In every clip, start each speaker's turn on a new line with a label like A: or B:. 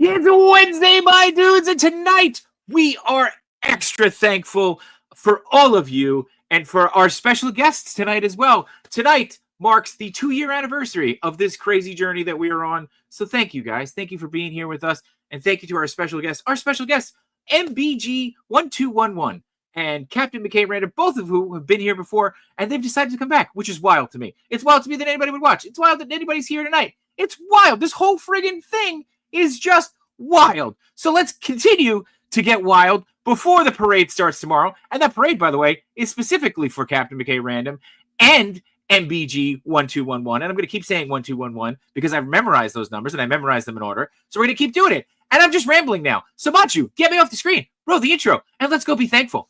A: It's Wednesday, my dudes, and tonight we are extra thankful for all of you and for our special guests tonight as well. Tonight marks the 2-year anniversary of this crazy journey that we are on. So thank you, guys. Thank you for being here with us, and thank you to our special guests. Our special guests, MBG1211 and Captain McKay and Random, both of who have been here before, and they've decided to come back, which is wild to me. It's wild to me that anybody would watch. It's wild that anybody's here tonight. It's wild. This whole friggin' thing is just wild. So let's continue to get wild before the parade starts tomorrow. And that parade, by the way, is specifically for Captain McKay Random and MBG1211. And I'm going to keep saying 1211 because I've memorized those numbers and I memorized them in order. So we're going to keep doing it. And I'm just rambling now. So Machu, get me off the screen. Roll the intro and let's go be thankful.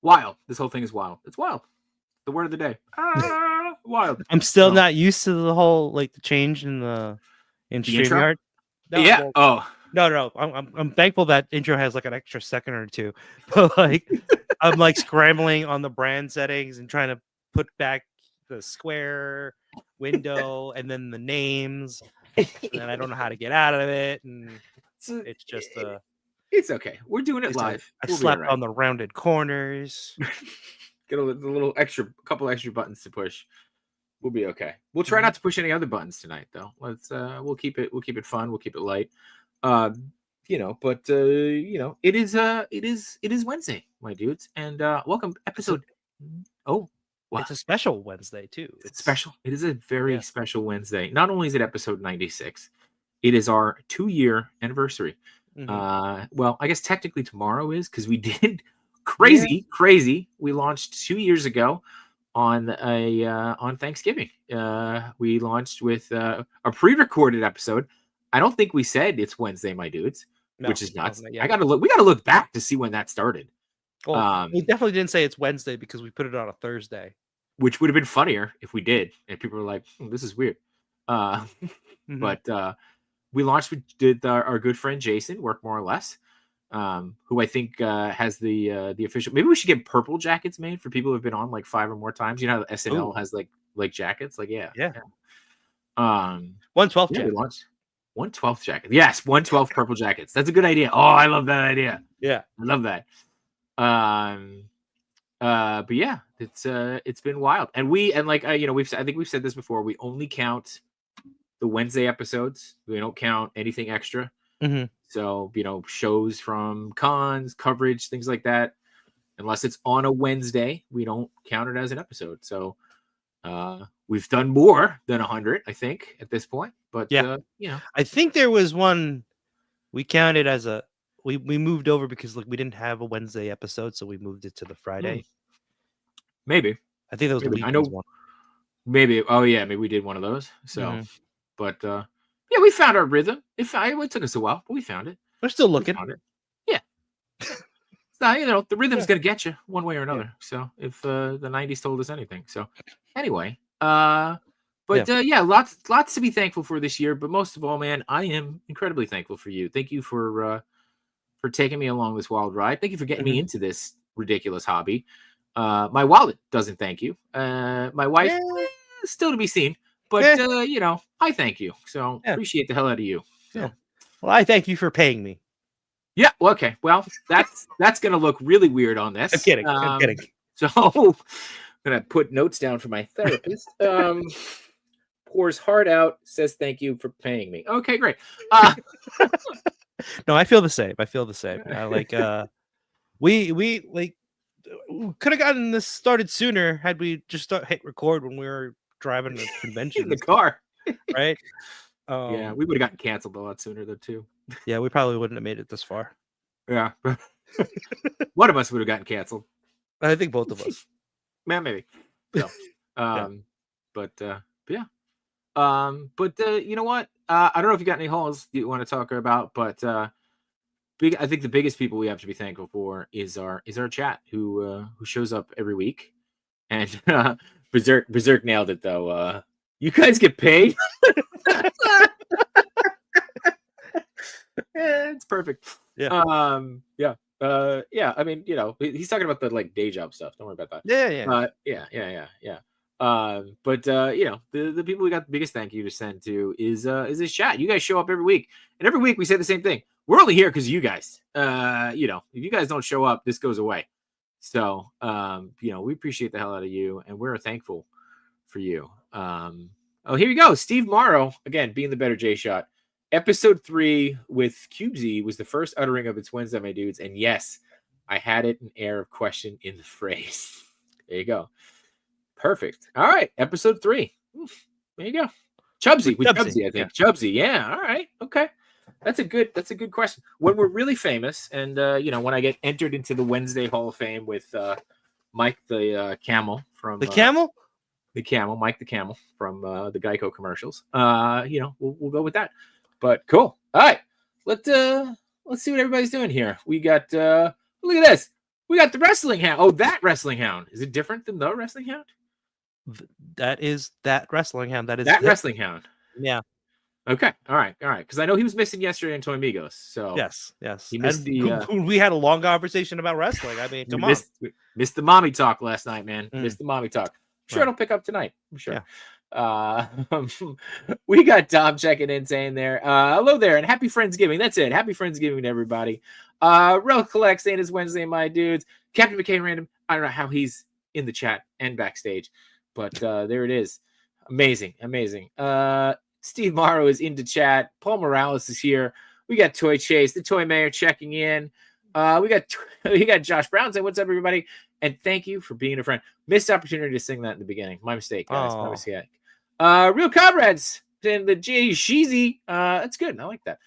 A: Wild. This whole thing is wild. It's wild. The word of the day. Wild.
B: I'm still not used to the whole the change in StreamYard.
A: No, yeah.
B: No. I'm thankful that intro has an extra second or two. But I'm scrambling on the brand settings and trying to put back the square window and then the names, and I don't know how to get out of it, and it's just
A: it's okay. We're doing it live.
B: I slept on the rounded corners.
A: Get a couple extra buttons to push. We'll be okay. We'll try not to push any other buttons tonight, though. Let's we'll keep it fun. We'll keep it light. It is Wednesday, my dudes, and welcome episode. Wow.
B: It's a special Wednesday too.
A: It's special. It is a very special Wednesday. Not only is it episode 96, it is our 2-year anniversary. Well, I guess technically tomorrow is because we did crazy. We launched 2 years ago on Thanksgiving. We launched with a pre-recorded episode. I don't think we said it's Wednesday, my dudes, which is nuts. We gotta look back to see when that started.
B: Well, we definitely didn't say it's Wednesday because we put it on a Thursday,
A: which would have been funnier if we did, and people were like, "This is weird." But we launched with our good friend Jason, Work More or Less, who I think has the official. Maybe we should get purple jackets made for people who have been on 5 or more times. You know how SNL has like jackets,
B: 1/12 jacket.
A: We launched 1/12 jacket. Yes, 1/12 purple jackets. That's a good idea. Oh, I love that idea.
B: Yeah,
A: I love that. But yeah, it's been wild, and I think we've said this before. We only count the Wednesday episodes. We don't count anything extra. So shows from cons, coverage, things like that. Unless it's on a Wednesday, we don't count it as an episode. So we've done more than 100, I think, at this point. But
B: I think there was one we counted as we moved over because we didn't have a Wednesday episode, so we moved it to the Friday.
A: Maybe.
B: I think that was the
A: weekend one. Maybe. Oh yeah, maybe we did one of those. So, but we found our rhythm. It took us a while, but we found it.
B: We're still looking.
A: Yeah. The rhythm's gonna get you one way or another. Yeah. So if the 90s told us anything. So anyway, lots to be thankful for this year. But most of all, man, I am incredibly thankful for you. Thank you for taking me along this wild ride. Thank you for getting me into this ridiculous hobby. My wallet doesn't thank you. My wife still to be seen. But I thank you. So appreciate the hell out of you. So.
B: Yeah. Well, I thank you for paying me.
A: Yeah. Well, okay. Well, that's gonna look really weird on this.
B: I'm kidding.
A: So I'm gonna put notes down for my therapist. Pours heart out, says thank you for paying me. Okay, great.
B: No, I feel the same. We could have gotten this started sooner had we just hit record when we were driving the convention
A: in the car,
B: right?
A: Yeah, we would have gotten canceled a lot sooner though too.
B: Yeah, we probably wouldn't have made it this far.
A: Yeah. One of us would have gotten canceled.
B: I think both of us.
A: Man, maybe. So, but you know what? I don't know if you got any hauls you want to talk about, but I think the biggest people we have to be thankful for is our chat who shows up every week. And Berserk nailed it though. You guys get paid? Yeah, it's perfect.
B: Yeah.
A: Yeah. Yeah. I mean, he's talking about the like day job stuff. Don't worry about that.
B: Yeah.
A: But the people we got the biggest thank you to send to is this chat. You guys show up every week, and every week we say the same thing. We're only here because of you guys. If you guys don't show up, this goes away. So we appreciate the hell out of you, and we're thankful for you. Here you go. Steve Morrow, again, being the better J Shot. Episode 3 with Cubesy was the first uttering of It's Wednesday, my dudes. And yes, I had it an air of question in the phrase. There you go. Perfect. All right. Episode 3. There you go. Chubsy. With Chubsy, I think. Yeah. Chubsy. Yeah. All right. Okay. That's a good question. When we're really famous, and when I get entered into the Wednesday Hall of Fame with Mike the Camel from
B: the Camel?
A: The Camel, Mike the Camel from the Geico commercials. We'll go with that. But cool. All right. Let's see what everybody's doing here. We got look at this. We got the Wrestling Hound. Oh, that Wrestling Hound. Is it different than the Wrestling Hound?
B: That is that Wrestling Hound. That is
A: that Wrestling Hound.
B: Yeah.
A: Okay. All right. Because I know he was missing yesterday in Toy Amigos. So
B: yes.
A: He missed
B: we had a long conversation about wrestling. I mean, come on.
A: Missed the mommy talk last night, man. Missed the mommy talk. I'm sure it'll pick up tonight. I'm sure. Yeah. We got Tom checking in saying there. Hello there and happy Friendsgiving. That's it. Happy Friendsgiving to everybody. Rel Collect saying it's Wednesday, my dudes. Captain McKay Random. I don't know how he's in the chat and backstage, but there it is. Amazing. Steve Morrow is into chat. Paul Morales is here. We got Toy Chase, the Toy Mayor, checking in. We got Josh Brown saying, "What's up, everybody?" And thank you for being a friend. Missed opportunity to sing that in the beginning. My mistake, guys. My mistake. Real Comrades and the J Sheezy. That's good. I like that.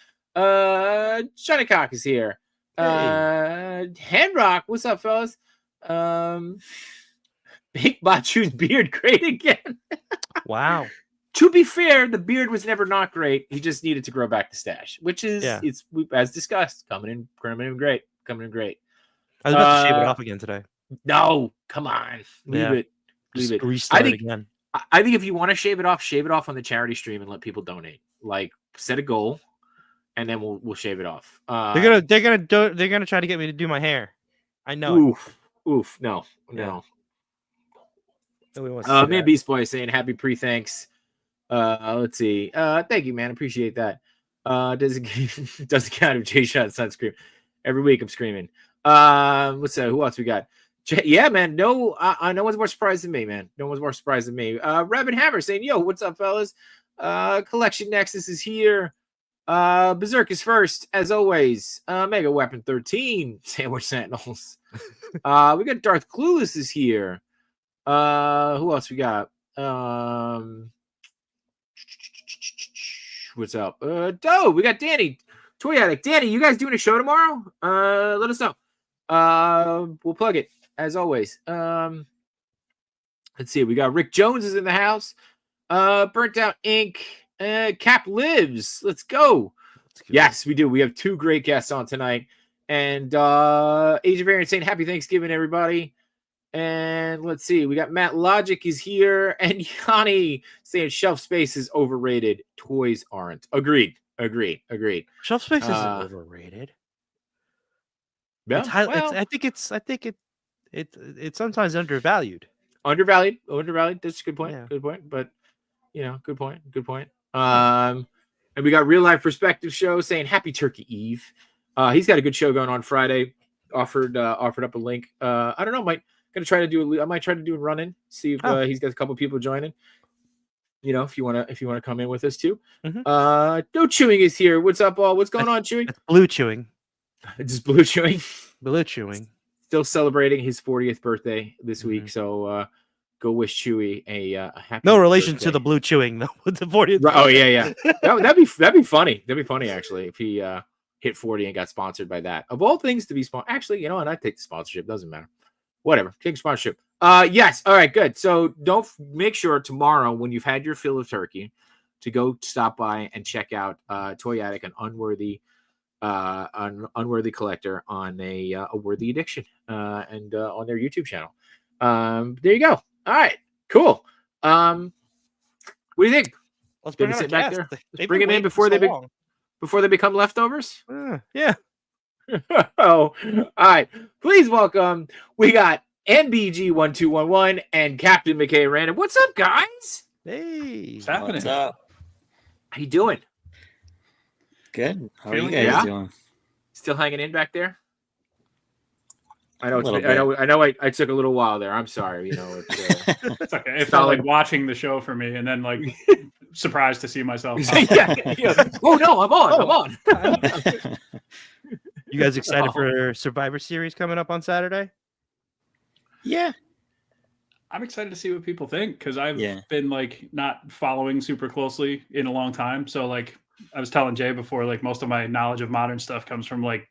A: Johnny Cock is here. Handrock, what's up, fellas? Big Bachu's beard great again.
B: Wow.
A: To be fair, the beard was never not great. He just needed to grow back the stash, which is it's as discussed, coming in great. I
B: was about to shave it off again today.
A: No, come on, leave it.
B: Restart again.
A: I think if you want to shave it off on the charity stream and let people donate. Like, set a goal, and then we'll shave it off.
B: They're gonna try to get me to do my hair. I know.
A: Oof. No. Man, Beast Boy saying happy pre-thanks. Let's see. Thank you, man. Appreciate that. Doesn't count if Jay shot sunscreen. Every week I'm screaming. What's that? Who else we got? Yeah, man. No, no one's more surprised than me, man. No one's more surprised than me. Rabbit Hammer saying, "Yo, what's up, fellas? Collection Nexus is here. Berserk is first, as always. Mega Weapon 13, Sandwich Sentinels. We got Darth Clueless is here. Who else we got? What's up? Doe, we got Danny, Toy Addict. Danny, you guys doing a show tomorrow? Let us know. We'll plug it as always. Let's see. We got Rick Jones is in the house. Burnt Out Inc. Cap Lives. Let's go. Yes, we do. We have 2 great guests on tonight. And Age of Variant saying happy Thanksgiving, everybody. And let's see. We got Matt Logic is here. And Yanni saying shelf space is overrated. Toys aren't. Agreed.
B: Shelf space isn't overrated.
A: Yeah,
B: I think it's sometimes undervalued.
A: Undervalued. That's a good point. Yeah. Good point. But good point. And we got Real Life Perspective Show saying happy Turkey Eve. He's got a good show going on Friday. Offered up a link. I don't know. I might try to do a run-in. See if he's got a couple people joining. If you want to come in with us too. Mm-hmm. No Chewing is here. What's up, all? What's going on, Chewing?
B: It's Blue Chewing.
A: Just Blue Chewing.
B: Blue Chewing.
A: Still celebrating his 40th birthday this week, so go wish Chewy a happy.
B: No relation to the Blue Chewing though. With the 40th.
A: Oh yeah. that'd be funny. That'd be funny actually if he hit 40 and got sponsored by that. Of all things to be sponsored. Actually, and I'd take the sponsorship. Doesn't matter. Whatever. Take sponsorship. Yes. All right. Good. So don't make sure tomorrow when you've had your fill of turkey to go stop by and check out Toy Attic, an unworthy collector on a worthy addiction and on their YouTube channel. There you go. All right, cool. What do you think?
B: Let's
A: Maybe
B: bring
A: sit
B: sit
A: back
B: back
A: there.
B: They've
A: Bring
B: been
A: them in
B: waiting
A: before they become leftovers.
B: so long. Yeah.
A: Oh, all right. Please welcome. We got MBG1211 and Captain McKay and Random. What's up, guys?
B: Hey.
C: What's happening?
D: What's up?
A: How you doing?
D: Good. How are you
C: Feeling
D: guys
A: good?
D: doing?
A: Still hanging in back there? I know.
D: A little
A: I know. I took a little while there. I'm sorry. You know. It's,
C: It's okay. It
A: Solid.
C: felt like watching the show for me, and then like surprised to see myself.
A: yeah. Oh no, I'm on. I'm on.
B: You guys excited
A: Oh.
B: for Survivor Series coming up on Saturday?
D: Yeah.
C: I'm excited to see what people think because I've
D: Yeah.
C: been like not following super closely in a long time. So like I was telling Jay before, like most of my knowledge of modern stuff comes from like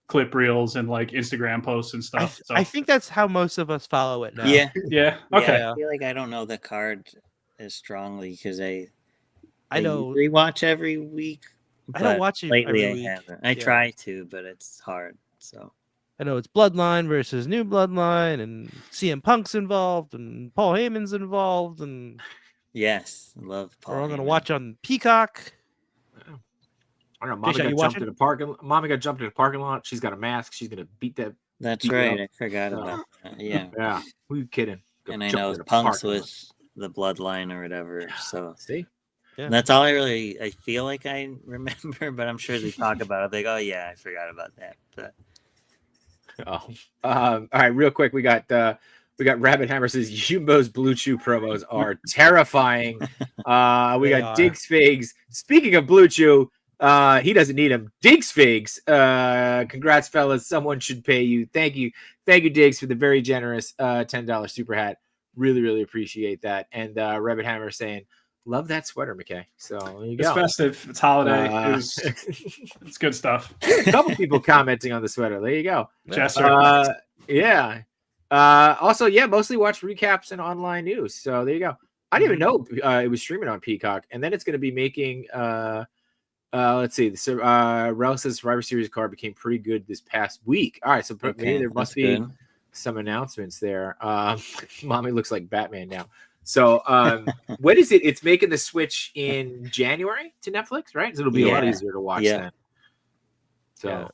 C: clip reels and like Instagram posts and stuff.
B: I think that's how most of us follow it now.
D: Yeah.
C: Yeah. Okay.
B: Yeah.
D: I feel like I don't know the card as strongly because I
B: know.
D: rewatch every week.
B: I don't
D: but
B: watch it
D: lately.
B: every
D: I
B: week.
D: haven't. I
B: Yeah.
D: try to, but it's hard. So
B: I know it's Bloodline versus New Bloodline, and CM Punk's involved, and Paul Heyman's involved, and
D: yes, I love Paul.
B: we're all gonna
D: Heyman.
B: watch on Peacock.
A: I don't know.
B: Tisha, you watching?
A: Mommy got jumped in the parking lot. She's got a mask. She's gonna beat that.
D: That's
A: beat
D: right.
A: up.
D: I forgot about that. Yeah.
A: Yeah. Who are you kidding? Go
D: And I
A: jump
D: know
A: in the
D: Punk's
A: parking lot.
D: with the bloodline or whatever. So
A: See.
B: Yeah.
D: that's all I feel like I remember, but I'm sure they talk about it. Like, oh yeah, I forgot about that. But
A: Oh. All right. Real quick, we got Rabbit Hammer says Jumbo's Blue Chew promos are terrifying. We
B: They
A: got
B: are.
A: Diggs Figs. Speaking of Blue Chew, he doesn't need him. Diggs Figs. Congrats, fellas. Someone should pay you. Thank you, Diggs, for the very generous $10 super hat. Really, really appreciate that. And Rabbit Hammer saying, "Love that sweater, McKay." So there you
C: It's
A: go.
C: festive. It's holiday. It's good stuff.
A: A couple people commenting on the sweater. There you go.
C: Jester.
A: Yeah. Also, yeah, mostly watch recaps and online news. So there you go. I didn't even know it was streaming on Peacock, and then it's going to be making. Let's see. The Relics Survivor Series card became pretty good this past week. All right, so maybe there must be some announcements there. Mommy looks like Batman now. So when is it? It's making the switch in January to Netflix, right? So it'll be a lot easier to watch then. So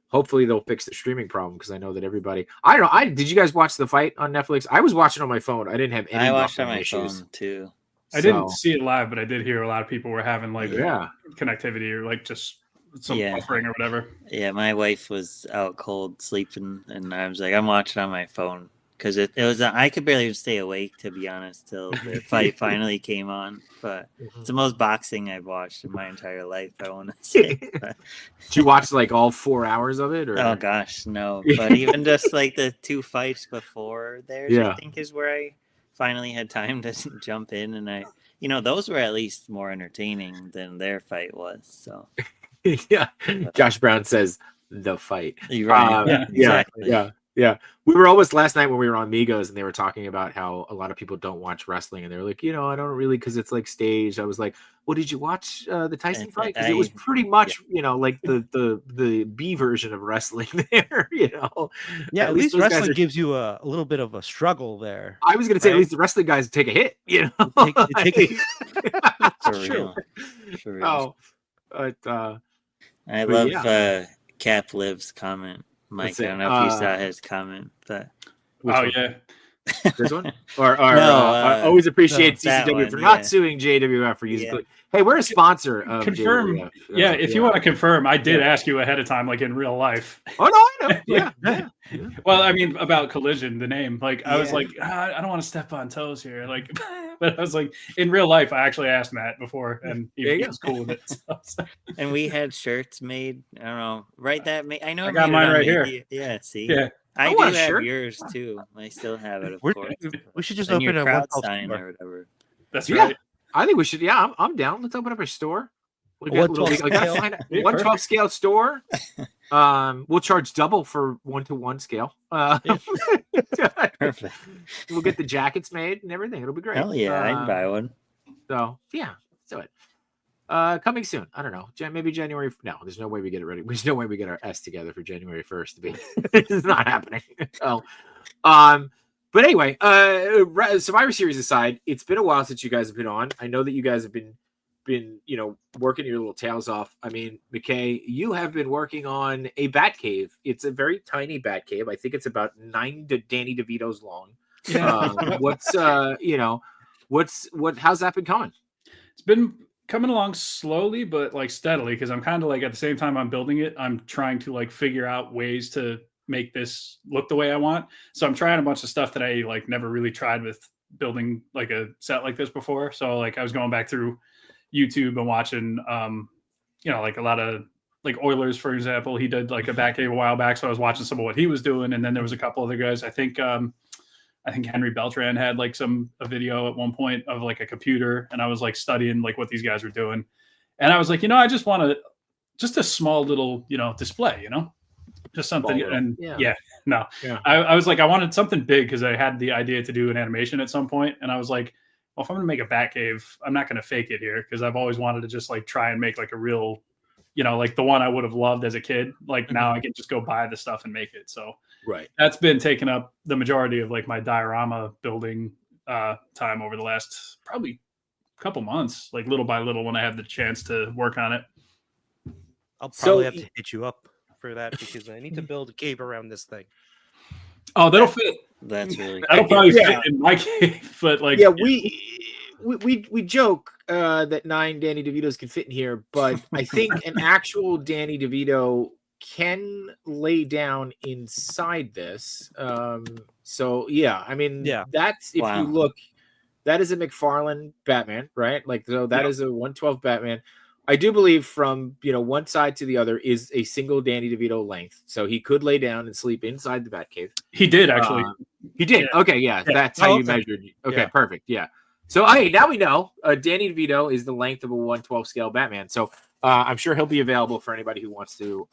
A: hopefully they'll fix the streaming problem because I know that everybody. I don't know. Did you guys watch the fight on Netflix? I was watching on my phone. I didn't have any.
D: I watched on my
A: issues.
D: phone too.
C: I didn't see it live, but I did hear a lot of people were having like connectivity or like just some buffering or whatever.
D: Yeah, my wife was out cold sleeping, and I was like, I'm watching on my phone because it was. I could barely even stay awake, to be honest, till the fight finally came on. But it's the most boxing I've watched in my entire life, I want to say. But,
A: did you watch like all 4 hours of it? Or?
D: Oh gosh, no. But even just like the two fights before theirs, I think is where I finally had time to jump in, and those were at least more entertaining than their fight was. So
A: yeah, Josh Brown says the fight.
D: You're right.
A: Exactly. Yeah. We were almost last night when we were on Migos, and they were talking about how a lot of people don't watch wrestling, and they were like, I don't really because it's like staged. I was like, well, did you watch the Tyson fight? Because it was pretty much, like the B version of wrestling there.
B: Yeah, at least wrestling gives you a little bit of a struggle there.
A: I was going to say at least the wrestling guys take a hit.
B: Take a
D: For real.
A: But
D: I love Cap Live's comment. Mike, I don't know if you saw his comment, but
A: this one or I always appreciate CCW for not suing JWF for using. Hey, we're a sponsor of
C: confirm.
A: JWF.
C: If you want to confirm, I did ask you ahead of time, like in real life.
A: Oh no, I know. Yeah.
C: Well, I mean about Collision, the name. Like I was like, I don't want to step on toes here. Like, but I was like, in real life, I actually asked Matt before, and he was cool with it. So.
D: And we had shirts made. I don't know, right? I know.
C: I got mine right here.
D: Yeah. See.
C: Yeah.
D: I do have yours too. I still have it, of course.
B: We should just
D: and
B: open a
D: crowd sign or whatever.
C: That's right.
A: I think we should. Yeah, I'm down. Let's open up a store.
B: We'll
A: 1/12 scale store. We'll charge double for 1-to-1 scale.
D: Perfect.
A: We'll get the jackets made and everything. It'll be great.
D: Hell yeah, I'd buy one.
A: So yeah, let's do it. Coming soon. I don't know. Maybe January. No, there's no way we get it ready. There's no way we get our S together for January 1st to be. It's not happening. So, but But anyway, Survivor Series aside, it's been a while since you guys have been on. I know that you guys have been working your little tails off. I mean, McKay, you have been working on a bat cave. It's a very tiny bat cave. I think it's about 9 Danny DeVito's long.
C: Yeah.
A: How's that been coming?
C: It's been coming along slowly, but like steadily, because I'm kind of like at the same time I'm building it, I'm trying to like figure out ways to make this look the way I want. So I'm trying a bunch of stuff that I like never really tried with building like a set like this before. So like I was going back through YouTube and watching like a lot of like Oilers, for example. He did like a back cave a while back, so I was watching some of what he was doing. And then there was a couple other guys. I think Henry Beltran had like a video at one point of like a computer, and I was like studying like what these guys were doing. And I was like, I just want just a small little, display, just something. And I was like, I wanted something big because I had the idea to do an animation at some point. And I was like, well, if I'm going to make a bat cave, I'm not going to fake it here, because I've always wanted to just like try and make like a real, like the one I would have loved as a kid. Like now I can just go buy the stuff and make it. So
A: right,
C: that's been taking up the majority of like my diorama building time over the last probably couple months, like little by little, when I have the chance to work on it.
B: I'll probably have to hit you up for that, because I need to build a cave around this thing.
C: Oh, that'll fit.
D: That's really
C: that'll probably fit in my cave. But like,
A: we joke that 9 Danny DeVitos can fit in here, but I think an actual Danny DeVito can lay down inside this. So yeah, I mean, that's if you look, that is a McFarlane Batman, right? Like, so that is a 112 Batman. I do believe from one side to the other is a single Danny DeVito length, so he could lay down and sleep inside the Batcave.
C: He did actually.
A: He did. Yeah. Okay, yeah, that's how you measured. Okay, perfect. Yeah. So now we know Danny DeVito is the length of a 112 scale Batman. So I'm sure he'll be available for anybody who wants to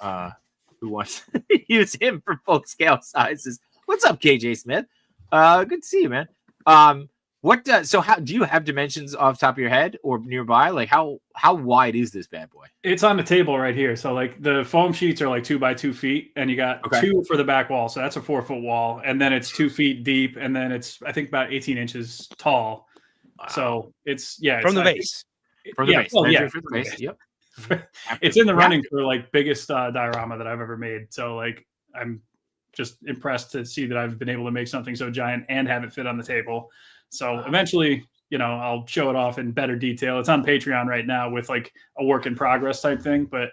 A: use him for full scale sizes. What's up, KJ Smith? Good to see you, man. How do you have dimensions off the top of your head or nearby? Like how wide is this bad boy?
C: It's on the table right here. So like the foam sheets are like 2 by 2 feet, and you got 2 for the back wall. So that's a 4-foot wall. And then it's 2 feet deep. And then it's, I think, about 18 inches tall. Wow. So it's,
B: from the base.
A: From the base.
C: Well,
A: from the base. Yep.
C: It's in the running for like biggest diorama that I've ever made. So like, I'm just impressed to see that I've been able to make something so giant and have it fit on the table. So eventually, I'll show it off in better detail. It's on Patreon right now with like a work in progress type thing, but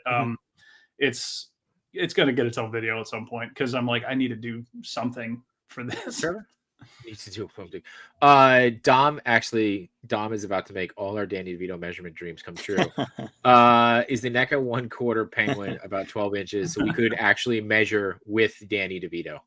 C: it's going to get its own video at some point, because I'm like, I need to do something for this.
A: Sure. Needs to do something. Dom is about to make all our Danny DeVito measurement dreams come true. Is the NECA 1/4 penguin about 12 inches, so we could actually measure with Danny DeVito?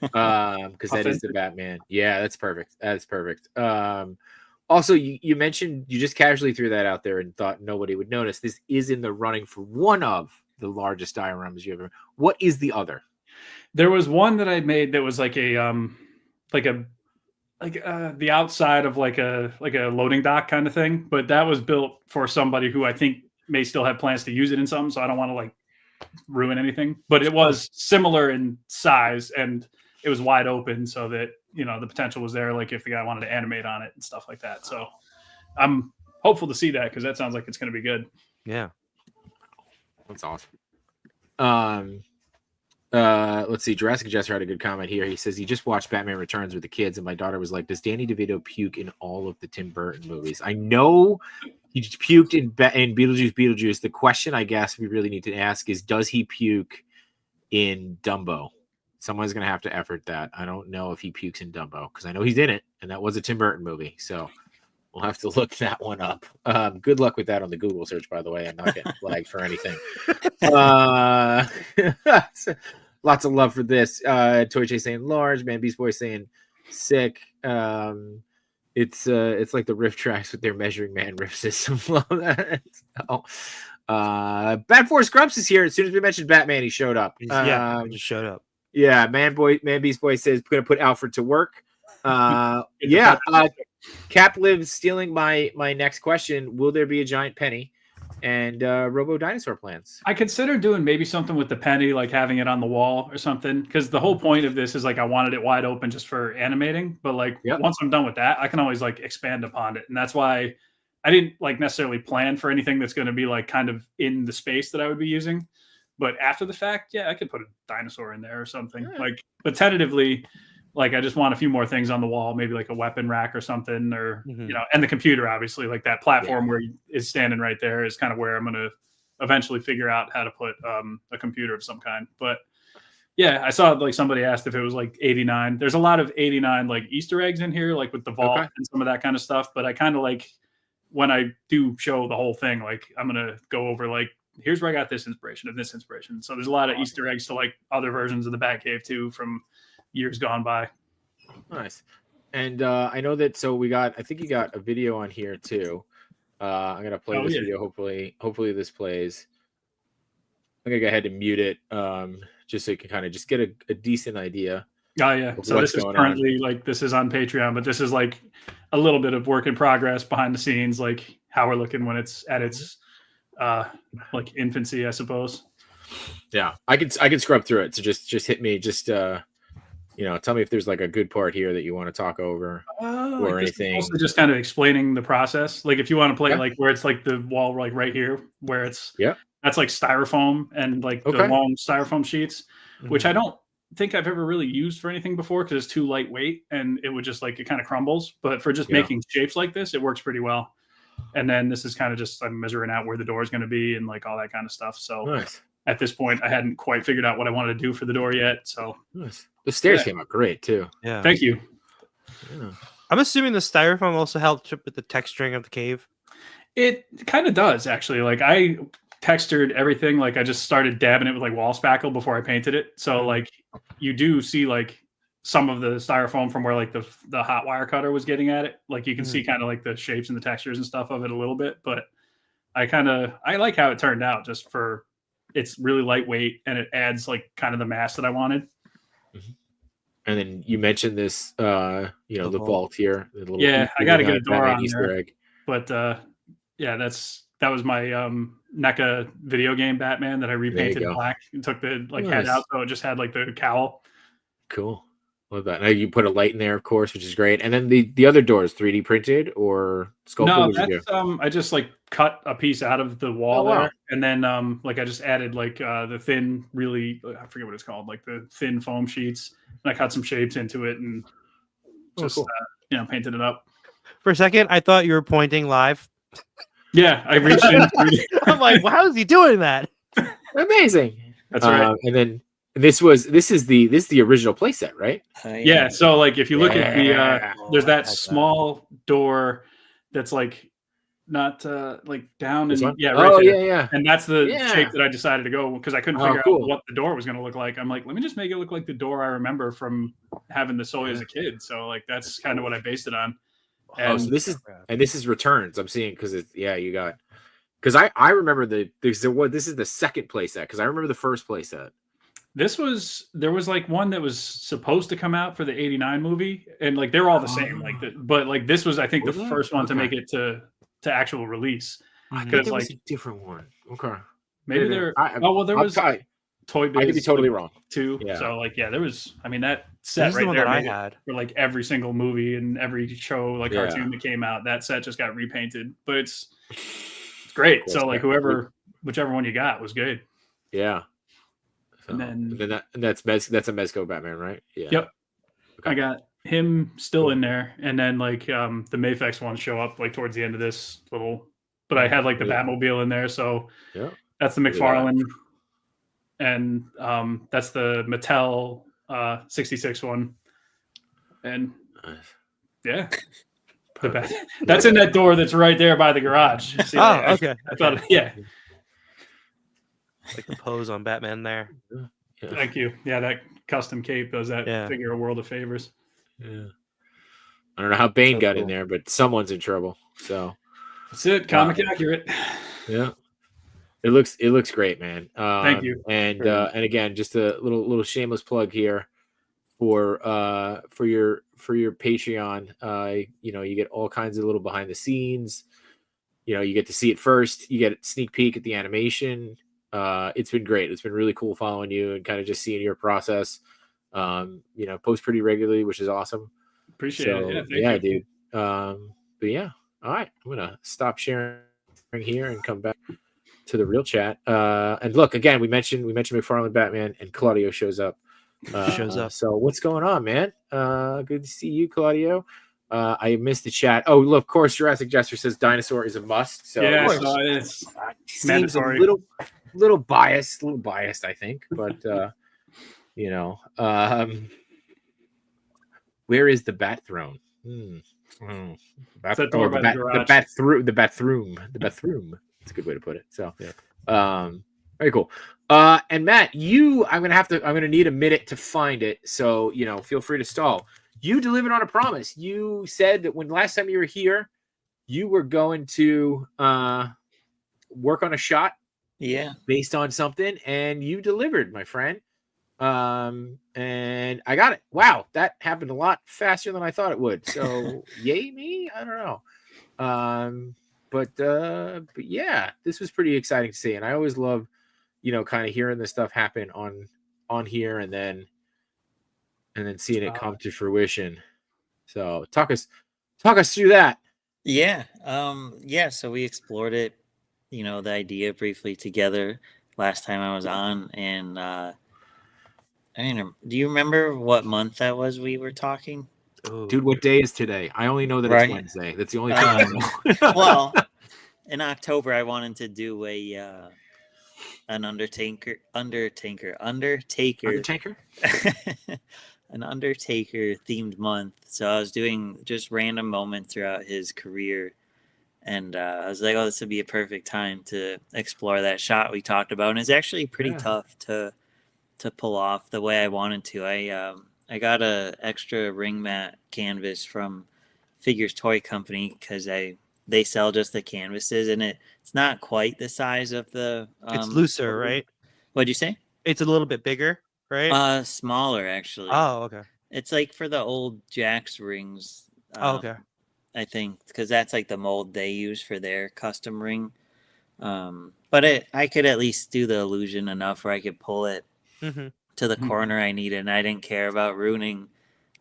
A: Because that is the Batman. Yeah, that's perfect. That's perfect. Also, you mentioned, you just casually threw that out there and thought nobody would notice. This is in the running for one of the largest dioramas you ever. What is the other?
C: There was one that I made that was like a the outside of like a loading dock kind of thing, but that was built for somebody who I think may still have plans to use it in something, so I don't want to like ruin anything. But it was similar in size, and it was wide open, so that the potential was there, like if the guy wanted to animate on it and stuff like that. So I'm hopeful to see that, because that sounds like it's going to be good.
B: Yeah,
A: that's awesome. Let's see. Jurassic Jester had a good comment here. He says he just watched Batman Returns with the kids, and my daughter was like, "Does Danny DeVito puke in all of the Tim Burton movies?" I know he puked in Beetlejuice. The question I guess we really need to ask is, does he puke in Dumbo? Someone's gonna have to effort that. I don't know if he pukes in Dumbo, because I know he's in it, and that was a Tim Burton movie. So we'll have to look that one up. Good luck with that on the Google search, by the way. I'm not getting flagged for anything. Lots of love for this. Toy Chase saying large, Man Beast Boy saying sick. It's like the riff tracks with their measuring man riff system. Love that. Bad Force Grumps is here. As soon as we mentioned Batman, he showed up.
B: He just showed up.
A: Yeah, Man Beast Boy says we're gonna put Alfred to work. Cap lives stealing my next question. Will there be a giant penny? and Robo Dinosaur plants.
C: I consider doing maybe something with the penny, like having it on the wall or something, because the whole point of this is like I wanted it wide open just for animating. But like once I'm done with that, I can always like expand upon it, and that's why I didn't like necessarily plan for anything that's going to be like kind of in the space that I would be using. But after the fact, yeah, I could put a dinosaur in there or something. Like, but tentatively, like I just want a few more things on the wall, maybe like a weapon rack or something, or you know, and the computer, obviously, like that platform where it's standing right there is kind of where I'm going to eventually figure out how to put a computer of some kind. But yeah, I saw like somebody asked if it was like 89. There's a lot of 89 like Easter eggs in here, like with the vault and some of that kind of stuff. But I kind of like when I do show the whole thing, like I'm going to go over like, here's where I got this inspiration and this inspiration. So there's a lot of Easter eggs to like other versions of the Batcave too from years gone by.
A: Nice. And I know that, so I think you got a video on here too. I'm gonna play this video. Hopefully this plays. I'm gonna go ahead and mute it, just so you can kind of just get a decent idea.
C: Oh yeah. So this is currently like, this is on Patreon, but this is like a little bit of work in progress behind the scenes, like how we're looking when it's at its like infancy, I suppose.
A: Yeah, I can scrub through it. So just hit me, you know, tell me if there's like a good part here that you want to talk over or
C: like
A: anything.
C: Also just kind of explaining the process. Like if you want to play like where it's like the wall like right here where it's that's like styrofoam and like the long styrofoam sheets, which I don't think I've ever really used for anything before because it's too lightweight and it would just like it kind of crumbles. But for just making shapes like this, it works pretty well. And then this is kind of just I'm measuring out where the door is going to be and like all that kind of stuff. So at this point, I hadn't quite figured out what I wanted to do for the door yet. So
A: the stairs came out great too.
B: Yeah,
C: thank you.
A: Yeah.
B: I'm assuming the styrofoam also helped with the texturing of the cave.
C: It kind of does actually. Like I textured everything. Like I just started dabbing it with like wall spackle before I painted it. So like you do see like some of the styrofoam from where like the hot wire cutter was getting at it. Like you can see kind of like the shapes and the textures and stuff of it a little bit. But I like how it turned out just for it's really lightweight and it adds like kind of the mass that I wanted.
A: And then you mentioned this, you know, the vault here.
C: I got to get a door on there. Egg. But yeah, that was my NECA video game Batman that I repainted black and took the head out, so it just had like the cowl.
A: Cool. Love that. Now you put a light in there, of course, which is great. And then the other doors, 3D printed or sculpted?
C: No, that's I just like cut a piece out of the wall there, and then like I just added like the thin, really I forget what it's called, like the thin foam sheets, and I cut some shapes into it and just you know painted it up.
B: For a second, I thought you were pointing live.
C: Yeah, I reached in.
B: I'm like, well, how is he doing that?
A: Amazing.
C: That's right.
A: And then this is the original playset, right?
C: Yeah. So like if you look at the there's that small door that's like not like down and right there. And that's the shape that I decided to go because I couldn't figure out what the door was going to look like. I'm like, let me just make it look like the door I remember from having the Soy as a kid. So like that's kind of what I based it on. And
A: so this is returns. I'm seeing because you got because I remember this is the second playset because I remember the first playset.
C: There was like one that was supposed to come out for the 89 movie and like they're all the same but like this was I think the first one to make it to actual release.
A: I think it was a different one. Okay.
C: Maybe there was Toy Biz.
A: I could be totally wrong
C: too. Yeah. So like there was that set right there I had for like every single movie and every show like cartoon that came out. That set just got repainted, but it's great. So like whichever one you got was good.
A: Yeah. So,
C: and then
A: that's a Mezco Batman, right? Yeah.
C: Yep. Okay. I got him still in there, and then like the Mafex ones show up like towards the end of this little. But I had like the Batmobile in there, so that's the McFarlane, and that's the Mattel 66 one, and that's in that door that's right there by the garage. See,
B: okay.
C: I thought,
B: like the pose on Batman there.
C: Thank you. Yeah, that custom cape does that figure a world of favors.
A: Yeah. I don't know how Bane got in there, but someone's in trouble. So
C: that's it. Comic accurate.
A: Yeah. It looks great, man.
C: Thank you.
A: And again, just a little shameless plug here for your Patreon. You know, you get all kinds of little behind the scenes, you get to see it first. You get a sneak peek at the animation. It's been great. It's been really cool following you and kind of just seeing your process. Post pretty regularly, which is awesome.
C: Appreciate it. Yeah, thank
A: yeah,
C: you.
A: dude. But yeah, all right. I'm gonna stop sharing here and come back to the real chat. And look, again, we mentioned McFarlane Batman, and Claudio shows up. So what's going on, man? Good to see you, Claudio. I missed the chat. Oh, look, of course, Jurassic Jester says dinosaur is a must. So
C: Yeah,
A: of course,
C: so it's
A: seems
C: mandatory.
A: a little biased, I think. But where is the Bat Throne?
C: It's that door by the garage.
A: The bathroom. That's a good way to put it. So, very cool. And Matt, I'm gonna need a minute to find it. So, feel free to stall. You delivered on a promise. You said that when last time you were here, you were going to work on a shot.
D: Yeah.
A: Based on something, and you delivered, my friend. And I got it. Wow, that happened a lot faster than I thought it would. So, yay me? I don't know. But yeah, this was pretty exciting to see, and I always love, kind of hearing this stuff happen on here, and then seeing it come to fruition. So, talk us through that.
D: Yeah. So we explored it, the idea briefly together last time I was on, and do you remember what month that was we were talking?
B: Ooh.
A: Dude, what day is today? I only know that it's Wednesday. That's the only thing I know.
D: Well, in October, I wanted to do an Undertaker, an Undertaker themed month. So I was doing just random moments throughout his career, and I was like, "Oh, this would be a perfect time to explore that shot we talked about." And it's actually pretty tough to pull off the way I wanted to. I got a extra ring mat canvas from Figures Toy Company because they sell just the canvases, and it's not quite the size of the.
B: It's looser, right?
D: What'd you say?
B: It's a little bit bigger, right?
D: Smaller actually.
B: Oh, okay.
D: It's like for the old Jax rings.
B: Okay.
D: I think because that's like the mold they use for their custom ring. But I could at least do the illusion enough where I could pull it to the corner I needed, and I didn't care about ruining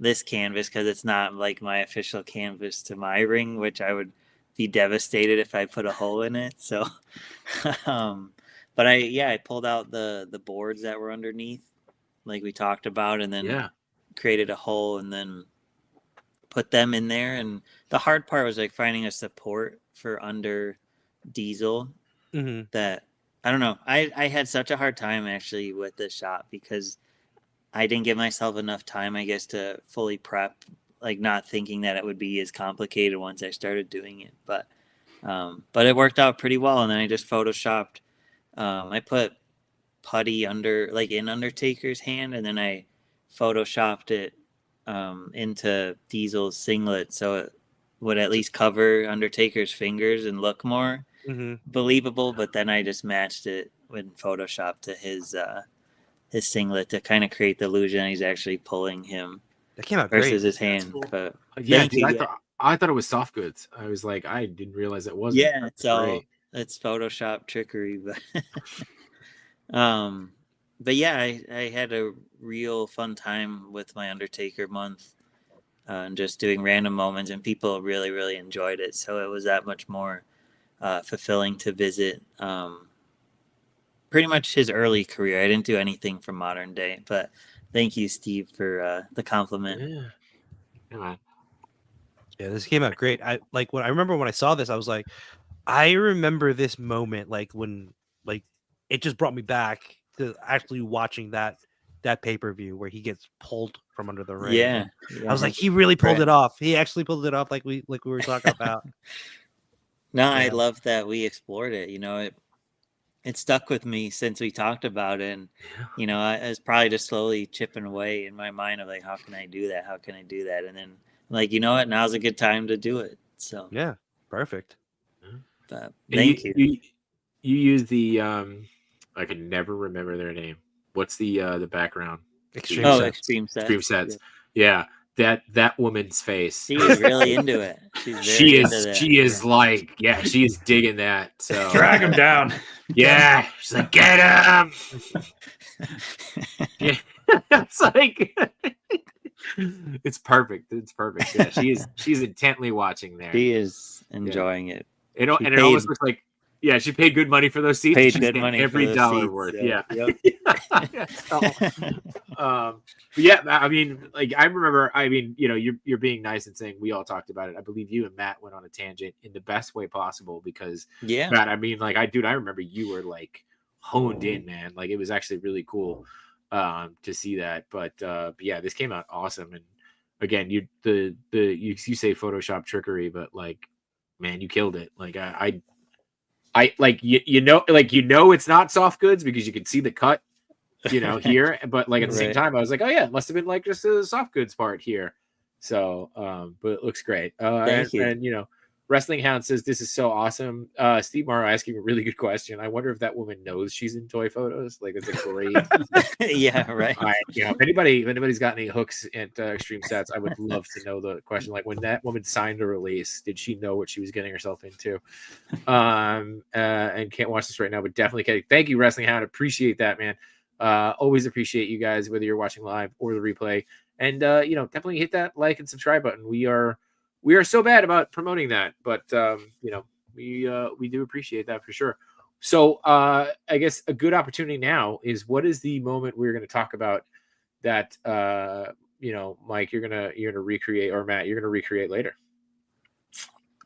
D: this canvas because it's not like my official canvas to my ring, which I would be devastated if I put a hole in it. So, but I pulled out the boards that were underneath, like we talked about, and then created a hole and then put them in there. And the hard part was like finding a support for under Diesel that I don't know. I had such a hard time actually with this shot because I didn't give myself enough time, I guess, to fully prep, like not thinking that it would be as complicated once I started doing it. But it worked out pretty well. And then I just photoshopped. I put putty in Undertaker's hand, and then I photoshopped it into Diesel's singlet so it would at least cover Undertaker's fingers and look more believable. But then I just matched it with Photoshop to his singlet to kind of create the illusion he's actually pulling him.
B: That came out
D: versus
B: great.
D: his hand.
A: Cool.
D: But
A: yeah, dude, I thought it was soft goods. I was like, I didn't realize it wasn't.
D: Yeah, it's Photoshop trickery, but yeah, I had a real fun time with my Undertaker month, and just doing random moments, and people really, really enjoyed it. So it was that much more fulfilling to visit. Pretty much his early career. I didn't do anything from modern day, but thank you, Steve, for the compliment.
A: Yeah,
B: this came out great. I remember when I saw this, I was like, I remember this moment, like when, like, it just brought me back to actually watching that pay-per-view where he gets pulled from under the ring.
D: Yeah.
B: I was like, he really pulled it off. He actually pulled it off, like we were talking about.
D: No, I love that we explored it. It stuck with me since we talked about it, and I was probably just slowly chipping away in my mind of like, how can I do that? How can I do that? And then like, you know what? Now's a good time to do it. So
B: yeah, perfect.
D: But thank you.
A: You use the I can never remember their name. What's the background?
B: Extreme Sets.
D: Extreme Sets.
A: Extreme Sets. Yeah. that woman's face.
D: She's really into it. She's very
A: She
D: into
A: is.
D: that.
A: She is like, yeah, she is digging that. So
C: Drag him down.
A: yeah, she's like, get him. Yeah, it's like, it's perfect. It's perfect. Yeah, she's intently watching there.
D: She is enjoying it.
A: It
D: She
A: and it almost looks like, yeah, she paid good money for those seats.
D: Paid
A: She's
D: good
A: getting
D: money for
A: every
D: those
A: dollar
D: seats,
A: worth.
D: so,
A: Yeah.
D: yep.
A: Yeah, so, but yeah, I mean, like I remember, I mean, you know, you're being nice and saying we all talked about it. I believe you and Matt went on a tangent in the best way possible because
D: Yeah.
A: Matt, I mean, like I remember you were like honed in, man. Like it was actually really cool to see that. But yeah, this came out awesome. And again, you say Photoshop trickery, but like, man, you killed it. Like I like you know it's not soft goods because you can see the cut, you know, here, but like at the same
D: Right.
A: time I was like, oh yeah, it must have been like just a soft goods part here. So but it looks great.
D: Thank you.
A: And you know, Wrestling Hound says this is so awesome. Steve Morrow asking a really good question. I wonder if that woman knows she's in toy photos. Like it's a great
D: Yeah, right.
A: you know, if anybody's got any hooks at Extreme Sets, I would love to know the question. Like when that woman signed a release, did she know what she was getting herself into? And can't watch this right now, but definitely can. Thank you, Wrestling Hound. Appreciate that, man. Always appreciate you guys, whether you're watching live or the replay. And you know, definitely hit that like and subscribe button. We are so bad about promoting that, but you know, we do appreciate that for sure. So I guess a good opportunity now is what is the moment we're going to talk about that you know, Mike, you're gonna recreate, or Matt, you're gonna recreate later.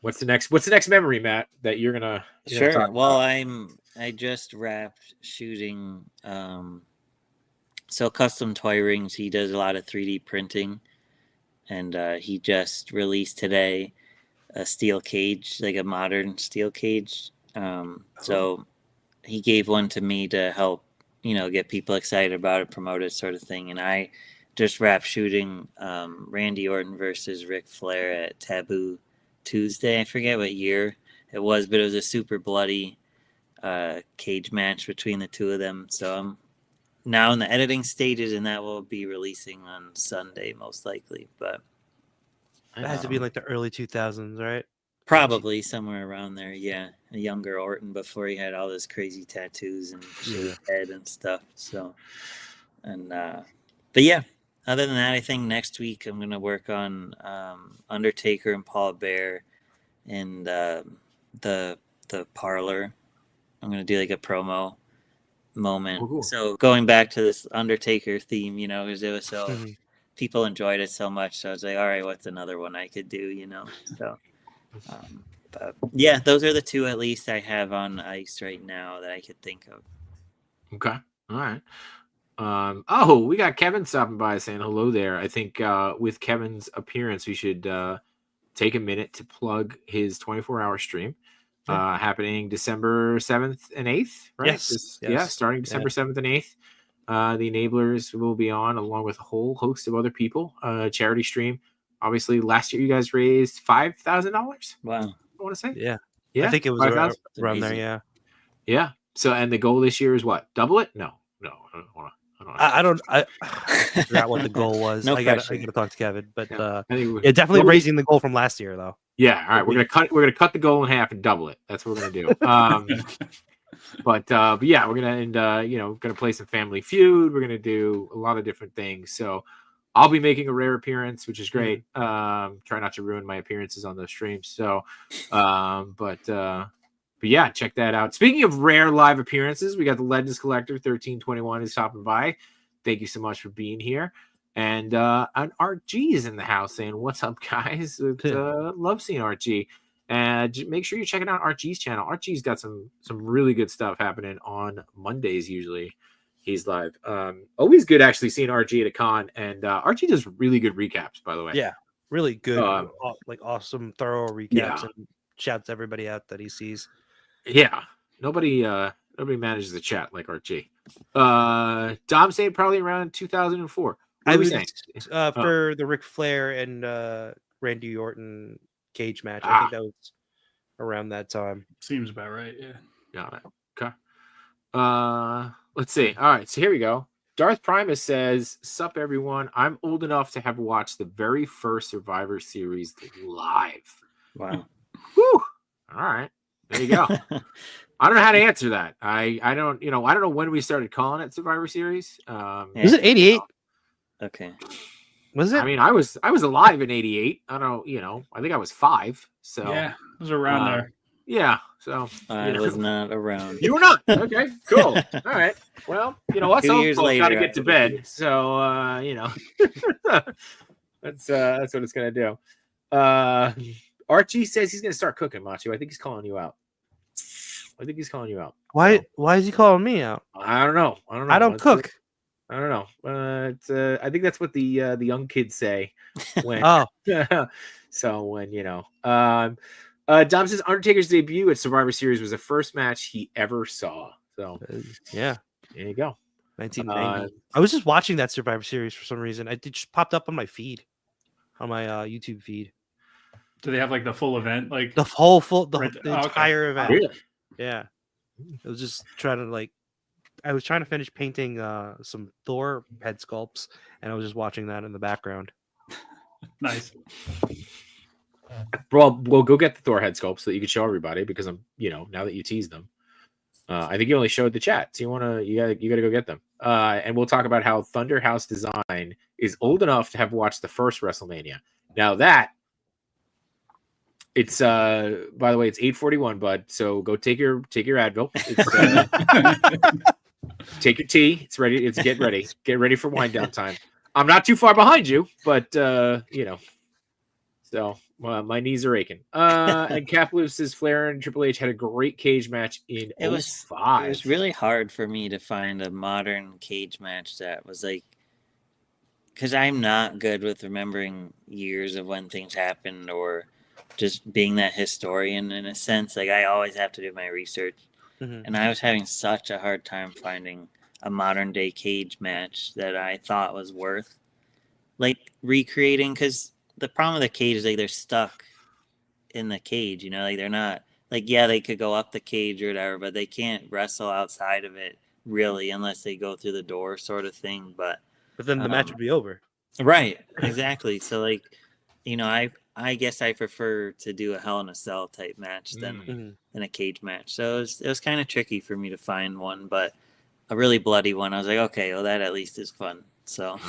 A: What's the next memory, Matt, that you're gonna
D: Sure. Well, I just wrapped shooting so Custom Toy Rings, he does a lot of 3D printing, and he just released today a steel cage, like a modern steel cage. So he gave one to me to help, you know, get people excited about it, promote it, sort of thing. And I just wrapped shooting Randy Orton versus Ric Flair at Taboo Tuesday. I forget what year it was, but it was a super bloody cage match between the two of them. So I'm now in the editing stages, and that will be releasing on Sunday most likely. But
B: That has to be like the early 2000s, right?
D: probably somewhere around there. Yeah, a younger Orton before he had all his crazy tattoos and shaved head and stuff. So, and but yeah, other than that, I think next week I'm gonna work on Undertaker and Paul Bear and the parlor. I'm gonna do like a promo moment.
A: Oh, cool.
D: So going back to this Undertaker theme, you know, because it was so people enjoyed it so much. So I was like, all right, what's another one I could do, you know? So, but yeah, those are the two at least I have on ice right now that I could think of.
A: Okay, all right. Oh, we got Kevin stopping by saying hello there. I think with Kevin's appearance, we should take a minute to plug his 24-hour stream. Happening December 7th and 8th, right?
B: Yes.
A: Yeah, starting December 7th and 8th. The Enablers will be on along with a whole host of other people. Charity stream. Obviously, last year you guys raised $5,000.
D: Wow.
A: I want to say.
B: Yeah.
A: Yeah.
B: I think it was
A: 5,000?
B: around there,
D: Amazing.
B: yeah.
A: Yeah. So, and the goal this year is what? Double it? No.
B: I forgot what the goal was.
D: No
B: I gotta
D: pressure.
B: talk to Kevin, but
A: I think
B: definitely raising the goal from last year though.
A: Yeah, all right. We're gonna cut the goal in half and double it. That's what we're gonna do. But yeah, we're gonna play some Family Feud. We're gonna do a lot of different things. So I'll be making a rare appearance, which is great. Try not to ruin my appearances on those streams. So, but yeah, check that out. Speaking of rare live appearances, we got the Legends Collector 1321 is stopping by. Thank you so much for being here. And RG is in the house saying, "What's up, guys? Love seeing RG." And make sure you're checking out RG's channel. RG's got some really good stuff happening on Mondays. Usually, he's live. Always good actually seeing RG at a con, and RG does really good recaps. By the way,
B: Yeah, really good, like awesome, thorough recaps, and shouts everybody out that he sees.
A: Yeah, nobody manages the chat like RG. Dom saying probably around 2004. What are we saying?
B: For the Ric Flair and Randy Orton cage match. I think that was around that time.
C: Seems about right. Yeah.
A: Got it. Okay. Let's see. All right. So here we go. Darth Primus says, "Sup everyone. I'm old enough to have watched the very first Survivor Series live."
D: Wow.
A: Whew. All right. There you go. I don't know how to answer that. I don't know when we started calling it Survivor Series.
B: Was it 88?
D: Okay.
B: Was it?
A: I mean, I was alive in '88. I don't, I think I was 5. So
C: Yeah, it was around there.
A: yeah. So
D: I was not around.
A: You were not. Okay, cool. All right. Well, us
D: 2
A: old
D: years
A: folks got to
D: later,
A: get to
D: I
A: bed. So that's what it's gonna do. Archie says he's gonna start cooking, Macho. I think he's calling you out.
B: Why?
A: So,
B: Why is he calling me out?
A: I don't know.
B: I don't cook.
A: I don't know. I think that's what the young kids say when.
B: Oh,
A: So when Dom says Undertaker's debut at Survivor Series was the first match he ever saw. So
B: yeah.
A: there you go.
B: 1990. I was just watching that Survivor Series for some reason. It just popped up on my feed, on my YouTube feed.
C: Do they have like the full event? Like
B: The whole the
C: okay.
B: entire event.
A: Really?
B: Yeah. I was just trying to I was trying to finish painting some Thor head sculpts, and I was just watching that in the background.
C: Nice.
A: Well, we'll go get the Thor head sculpts so that you can show everybody because I'm, now that you teased them. I think you only showed the chat, so you gotta go get them. And we'll talk about how Thunder House Design is old enough to have watched the first WrestleMania. Now that it's by the way, it's 8:41, bud. So go take your Advil. Take your tea. It's ready. Get ready. Get ready for wind down time. I'm not too far behind you, but so my knees are aching. And Caploop says Flair and Triple H had a great cage match in
D: It was
A: 05.
D: It was really hard for me to find a modern cage match that was because I'm not good with remembering years of when things happened or just being that historian in a sense. I always have to do my research.
B: Mm-hmm.
D: And I was having such a hard time finding a modern day cage match that I thought was worth recreating, because the problem with the cage is they're stuck in the cage, they're not they could go up the cage or whatever, but they can't wrestle outside of it really unless they go through the door sort of thing. But
B: then the match would be over.
D: Right, exactly. So I guess I prefer to do a Hell in a Cell type match than a cage match. So it was kind of tricky for me to find one, but a really bloody one. I was like, okay, well that at least is fun. So.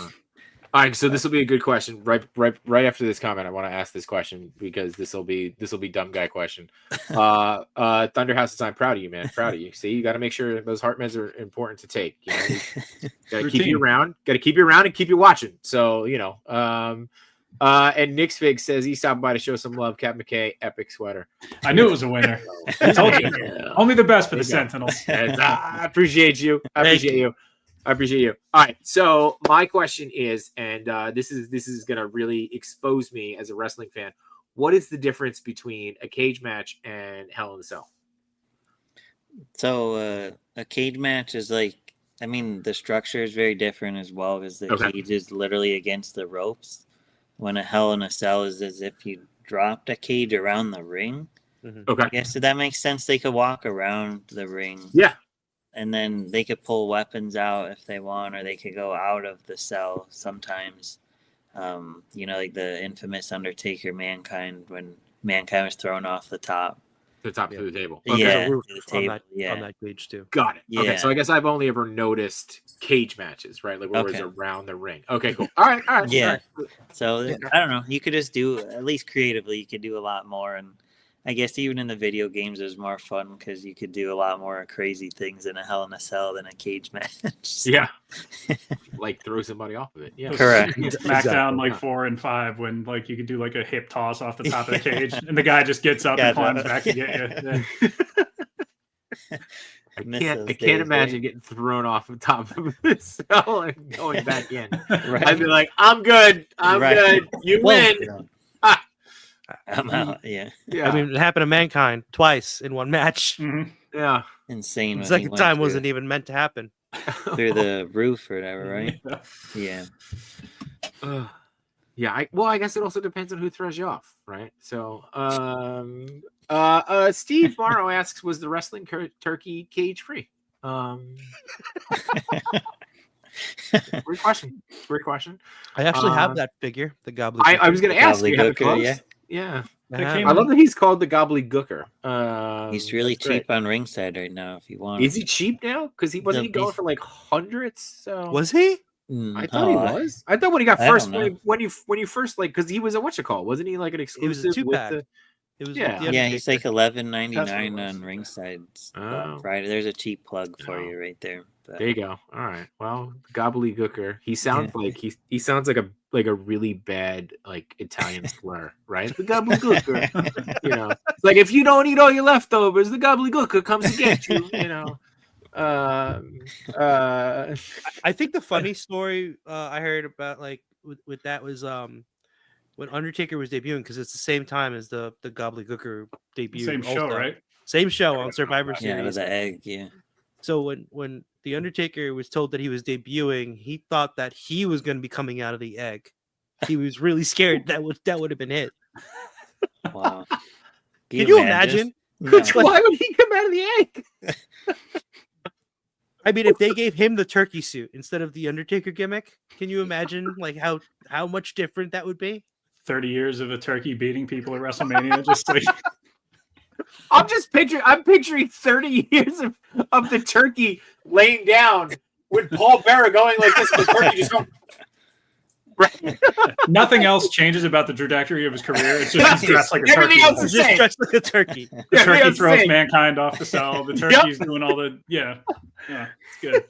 A: All right, so this will be a good question. Right after this comment, I want to ask this question because this will be dumb guy question. Thunderhouse, I'm proud of you, man. Proud of you. See, you got to make sure those heart meds are important to take. Got to keep you around. Got to keep you around and keep you watching. So and Nick Fig says he stopped by to show some love. Cap McKay, epic sweater.
C: I knew it was a winner. I told you. Only the best for the Sentinels.
A: I appreciate you. I appreciate you. All right. So my question is, and this is going to really expose me as a wrestling fan. What is the difference between a cage match and Hell in a Cell?
D: So a cage match is the structure is very different as well, because the cage is literally against the ropes. When a Hell in a Cell is as if you dropped a cage around the ring.
B: Mm-hmm.
A: Okay.
D: I guess that makes sense. They could walk around the ring.
A: Yeah.
D: And then they could pull weapons out if they want, or they could go out of the cell sometimes. Like the infamous Undertaker Mankind, when Mankind was thrown off the top.
A: The top of the table.
B: Okay.
D: Yeah,
B: So
D: the table.
B: on that cage too.
A: Got it.
D: Yeah.
A: Okay, so I guess I've only ever noticed cage matches, right? Where it's around the ring. Okay, cool. All right.
D: Yeah.
A: All right.
D: So I don't know. You could just do, at least creatively, you could do a lot more. And I guess even in the video games, it was more fun because you could do a lot more crazy things in a Hell in a Cell than a cage match.
A: Yeah. Throw somebody off of it. Yeah.
D: Correct.
C: SmackDown 4 and 5 when you could do a hip toss off the top of the cage and the guy just gets up and climbs back to get you. Yeah.
A: I can't imagine getting thrown off the top of the cell and going back in. Right. I'd be like, I'm good. I'm good. You win.
D: I'm out. Yeah.
B: I mean, it happened to Mankind twice in one match.
C: Mm-hmm.
A: Yeah.
D: Insane.
B: The second time wasn't even meant to happen.
D: Through the roof or whatever, right? Yeah.
A: Yeah. I guess it also depends on who throws you off, right? So, Steve Morrow asks, was the wrestling turkey cage free? Great question. Great question.
B: I actually have that figure, the gobbledygook.
A: I was going to ask. Do you have it
D: Gobbledygooker,
A: close? Yeah.
C: came
A: I love that he's called the Gobbledygooker.
D: He's really
A: that's great.
D: cheap on ringside right now. If you want,
A: Is he cheap now? Because he wasn't he going for like hundreds. So
B: Was he?
A: I thought he was. I thought when he got
D: I
A: first,
D: don't
A: when you first like, because he was a whatchamacallit, wasn't he like an
B: It was a
A: exclusive with
B: 2-pack.
A: the?
B: It was
A: Yeah.
B: with the
D: yeah, he's like
B: Undertaker.
D: $11.99
A: was.
D: on ringside
A: Oh.
D: Friday. There's a cheap plug for
A: Oh.
D: you right there. But
A: There you go. All right. Well, Gobbledygooker. He sounds like he sounds like a really bad like Italian slur, right? The Gobbledygooker. You know, it's like if you don't eat all your leftovers, the Gobbledygooker comes to get you. You know.
B: I think the funny story I heard about like with that was when Undertaker was debuting, because it's the same time as the Gobbledygooker debut.
C: Same show,
B: also.
C: right?
B: Same show on Survivor
D: yeah,
B: Series.
D: with the egg. Yeah.
B: So when the Undertaker was told that he was debuting, he thought that he was going to be coming out of the egg. He was really scared that would have been it.
D: Wow.
B: Can you imagine?
D: No.
A: Why would he come out of the egg?
B: I mean, if they gave him the turkey suit instead of the Undertaker gimmick, can you imagine like how much different that would be?
C: 30 years of a turkey beating people at WrestleMania. Just like
A: I'm picturing 30 years of the turkey laying down with Paul Bearer going like this, and the turkey just going. Right.
C: nothing else changes about the trajectory of his career. It's just he's dressed like a
A: Everything
C: turkey.
A: else is
B: Just
A: same.
B: dressed like a turkey.
C: The turkey
A: Everything
C: throws
A: same.
C: mankind off the cell. The turkey's doing all the it's good.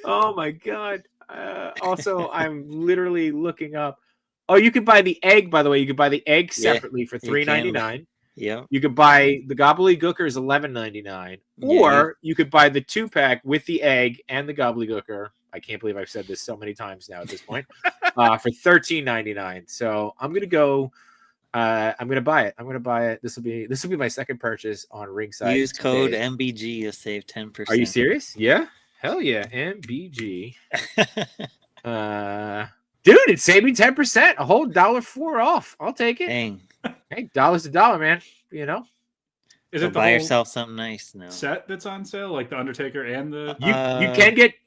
A: Oh my god. Also, I'm literally looking up. Oh, you could buy the egg, by the way. You could buy the egg
D: Yeah,
A: separately for
D: you
A: $3.99.
D: Yeah.
A: You could buy the Gobbledygooker is $11.99. Or you could buy the 2-pack with the egg and the Gobbledygooker. I can't believe I've said this so many times now at this point. For $13.99. So I'm gonna go. I'm gonna buy it. I'm gonna buy it. This will be my second purchase on Ringside.
D: Use code
A: today.
D: MBG. You'll save 10%.
A: Are you serious? Yeah. Hell yeah. MBG. Dude, it saved me 10%. A whole $1.04 off. I'll take it.
D: Dang.
A: Hey, dollar's a dollar, man. You know.
C: Is
D: So
C: it the
D: buy
C: whole
D: yourself something nice now.
C: set that's on sale, like the Undertaker and the?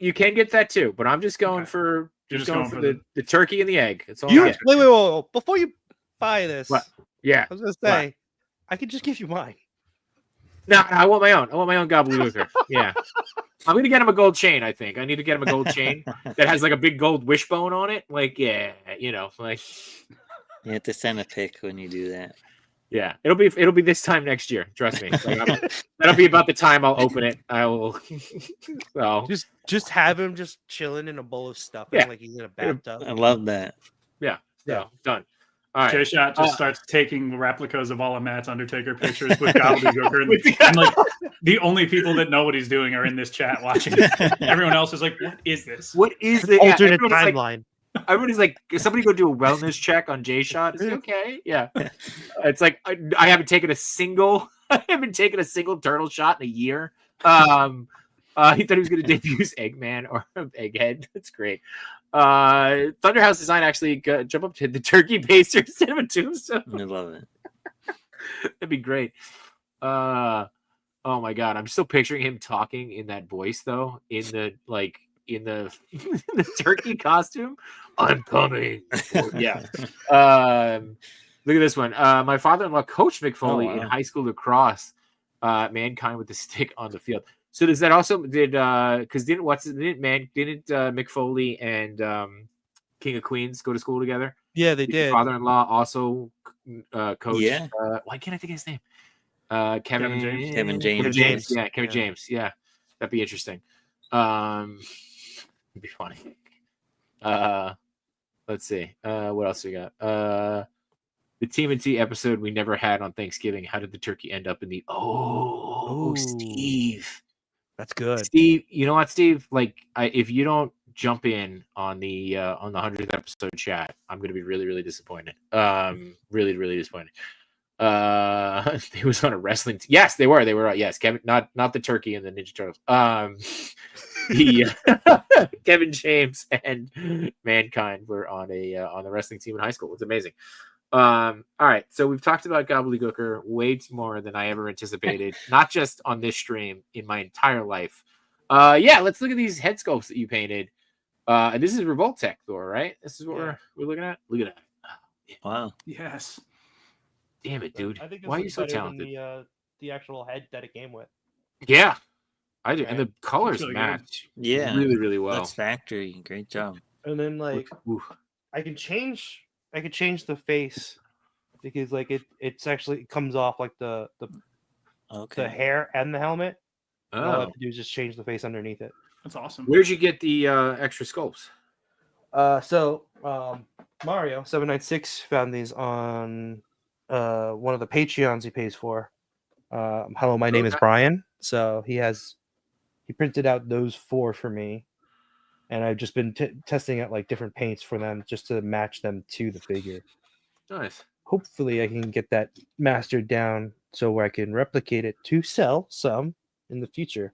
A: You can get that too, but I'm just going
C: Okay.
A: for
C: You're
A: just going for the turkey and the egg. That's all.
B: You
A: I
B: wait,
A: get.
B: wait. Before you buy this,
A: What? Yeah.
B: I was gonna say, I could just give you mine.
A: No, I want my own. I want my own Gobbledygooker. Yeah. I'm gonna get him a gold chain. I think I need to get him a gold chain that has like a big gold wishbone on it. Like, yeah, you know, like.
D: You have to send a pic when you do that.
A: Yeah, it'll be this time next year. Trust me. Like, that'll be about the time I'll open it. I will. So
B: Just have him just chilling in a bowl of stuffing,
A: Yeah.
B: like he's in a bathtub.
D: I love that.
A: yeah, done. All right.
C: Jay Shot just starts taking replicas of all of Matt's Undertaker pictures with Gobbledygooker, and like the only people that know what he's doing are in this chat watching. Everyone else is like, "What is this?"
A: What is the
B: Alternate
A: everybody's like-
B: timeline.
A: Everybody's like, somebody go do a wellness check on Jay Shot. Is he okay? Yeah. It's like I haven't taken a single turtle shot in a year. He thought he was going to debut as Eggman or Egghead. That's great. Thunderhouse Design actually jump up to the turkey baster instead of a tombstone.
D: I love it.
A: That'd be great. Oh my god, I'm still picturing him talking in that voice though, in the the turkey costume. I'm coming. Yeah. Look at this one. My father-in-law coached Mick Foley in high school lacrosse. Mankind with the stick on the field. So does that also because didn't Mick Foley and King of Queens go to school together?
B: Yeah, they
A: Did
B: did.
A: your father-in-law also coach.
D: Yeah.
A: Why can't I think of his name?
C: Kevin James.
D: Kevin James.
B: James.
A: Yeah, Kevin James. Yeah, that'd be interesting. It'd be funny. Let's see. What else we got? The TMNT episode we never had on Thanksgiving. How did the turkey end up in the? Oh,
B: Ooh.
A: Steve.
B: That's good.
A: Steve, you know what, Steve? Like, if you don't jump in on the 100th episode chat, I'm gonna be really, really disappointed. Really, really disappointed. He was on a wrestling team. Yes, they were. Yes, Kevin, not the turkey and the Ninja Turtles. Kevin James and Mankind were on the wrestling team in high school. It's amazing. All right, so we've talked about Gobbledygooker way more than I ever anticipated, not just on this stream, in my entire life. Yeah, let's look at these head sculpts that you painted. And this is Revoltech Thor, right? This is what
B: Yeah.
A: we're looking at. Look at that.
D: Wow.
C: Yes.
A: Damn it, dude.
B: I think this
A: Why are you
B: looks
A: so
B: better
A: talented?
B: than the actual head that it came with.
A: Yeah, I do. And
B: Right.
A: the colors
C: really good.
A: match
D: Yeah.
A: really, really well.
D: That's factory. Great job.
B: And then like
A: Ooh.
B: I can change the face because like it's actually it comes off like the
D: Okay.
B: hair and the helmet. And all I
A: Oh.
B: have to do is just change the face underneath it.
C: That's awesome.
A: Where'd you get the extra sculpts?
B: Mario 796 found these on one of the Patreons he pays for. Hello, my name is
A: Okay.
B: Brian. So he printed out those 4 for me, and I've just been testing out like different paints for them just to match them to the figure.
A: Nice.
B: Hopefully, I can get that mastered down so where I can replicate it to sell some in the future.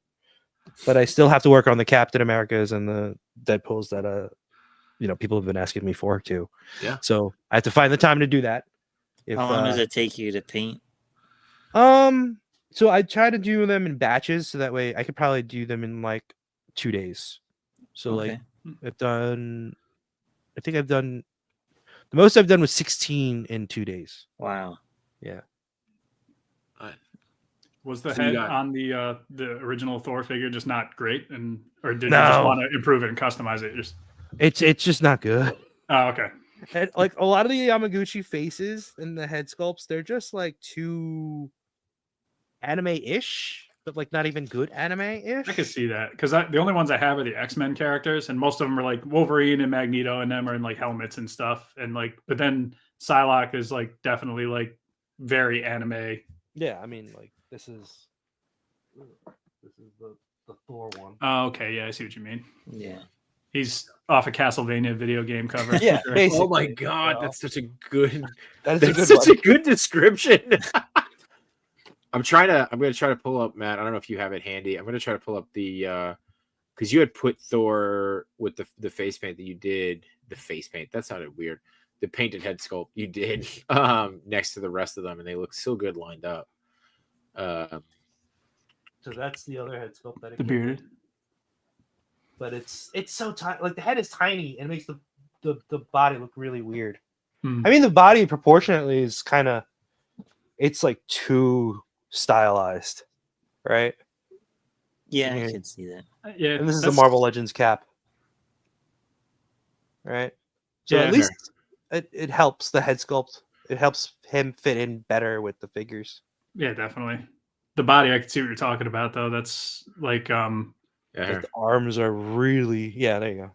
B: But I still have to work on the Captain Americas and the Deadpools that people have been asking me for too.
A: Yeah.
B: So I have to find the time to do that.
D: How long does it take you to paint?
B: So I try to do them in batches so that way I could probably do them in like 2 days. So like
D: Okay.
B: the most I've done was 16 in 2 days.
D: Wow.
B: Yeah.
C: Was the
A: So you
C: head
A: got-
C: on the original Thor figure just not great, or did you
B: No.
C: just want to improve it and customize it?
B: It's just not good.
C: Oh, okay.
B: And like a lot of the Yamaguchi faces and the head sculpts, they're just like too anime-ish, but like not even good anime-ish.
C: I could see that because the only ones I have are the X-Men characters, and most of them are like Wolverine and Magneto, and them are in like helmets and stuff. And like, but then Psylocke is like definitely like very anime.
B: Yeah, I mean like this is the Thor one.
C: Oh, okay, yeah, I see what you mean.
D: Yeah.
C: He's off a Castlevania video game cover. for
B: Yeah,
C: sure.
B: basically.
A: Oh my god, that's such a good.
B: That is
A: That's
B: a good
A: such
B: one.
A: a good description. I'm gonna try to pull up, Matt. I don't know if you have it handy. I'm gonna try to pull up the because you had put Thor with the face paint that you did. The face paint, that sounded weird. The painted head sculpt you did next to the rest of them, and they look so good lined up.
B: So that's the other head sculpt that it
C: The
B: came with.
C: bearded.
B: But it's so tiny. Like the head is tiny and it makes the body look really weird.
C: Hmm.
B: I mean, the body proportionately is kind of, it's like too stylized, right?
D: Yeah,
B: Yeah.
D: I can see that.
C: Yeah,
B: And this is the
C: that's-
B: Marvel Legends cap, right? So
C: Yeah.
B: at least it helps the head sculpt. It helps him fit in better with the figures.
C: Yeah, definitely. The body, I can see what you're talking about, though. That's like,
A: Yeah,
B: Like the arms are really, yeah. There you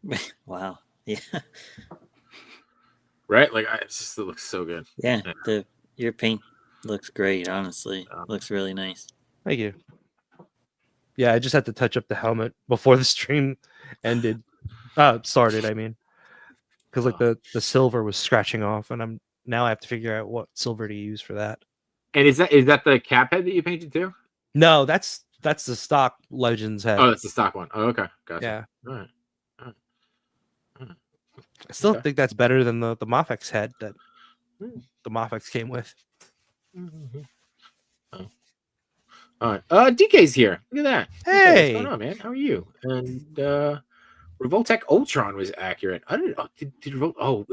B: go.
D: Wow. Yeah.
A: right. Like it looks so good.
D: Yeah.
A: Yeah.
D: Your paint looks great, honestly. Looks really nice.
B: Thank you. Yeah, I just had to touch up the helmet before the stream ended. Started, I mean. Because like the silver was scratching off, and now I have to figure out what silver to use for that.
A: And is that the cap head that you painted too?
B: No, that's the stock Legends head.
A: Oh, that's the stock one. Oh, okay, gotcha.
B: Yeah.
A: All right.
B: I still
A: Okay.
B: think that's better than the Mafex head that the Mafex came with.
A: Oh. All right. DK's here. Look at that.
B: Hey!
A: what's going on, man? How are you? And Revoltech Ultron was accurate. I don't know.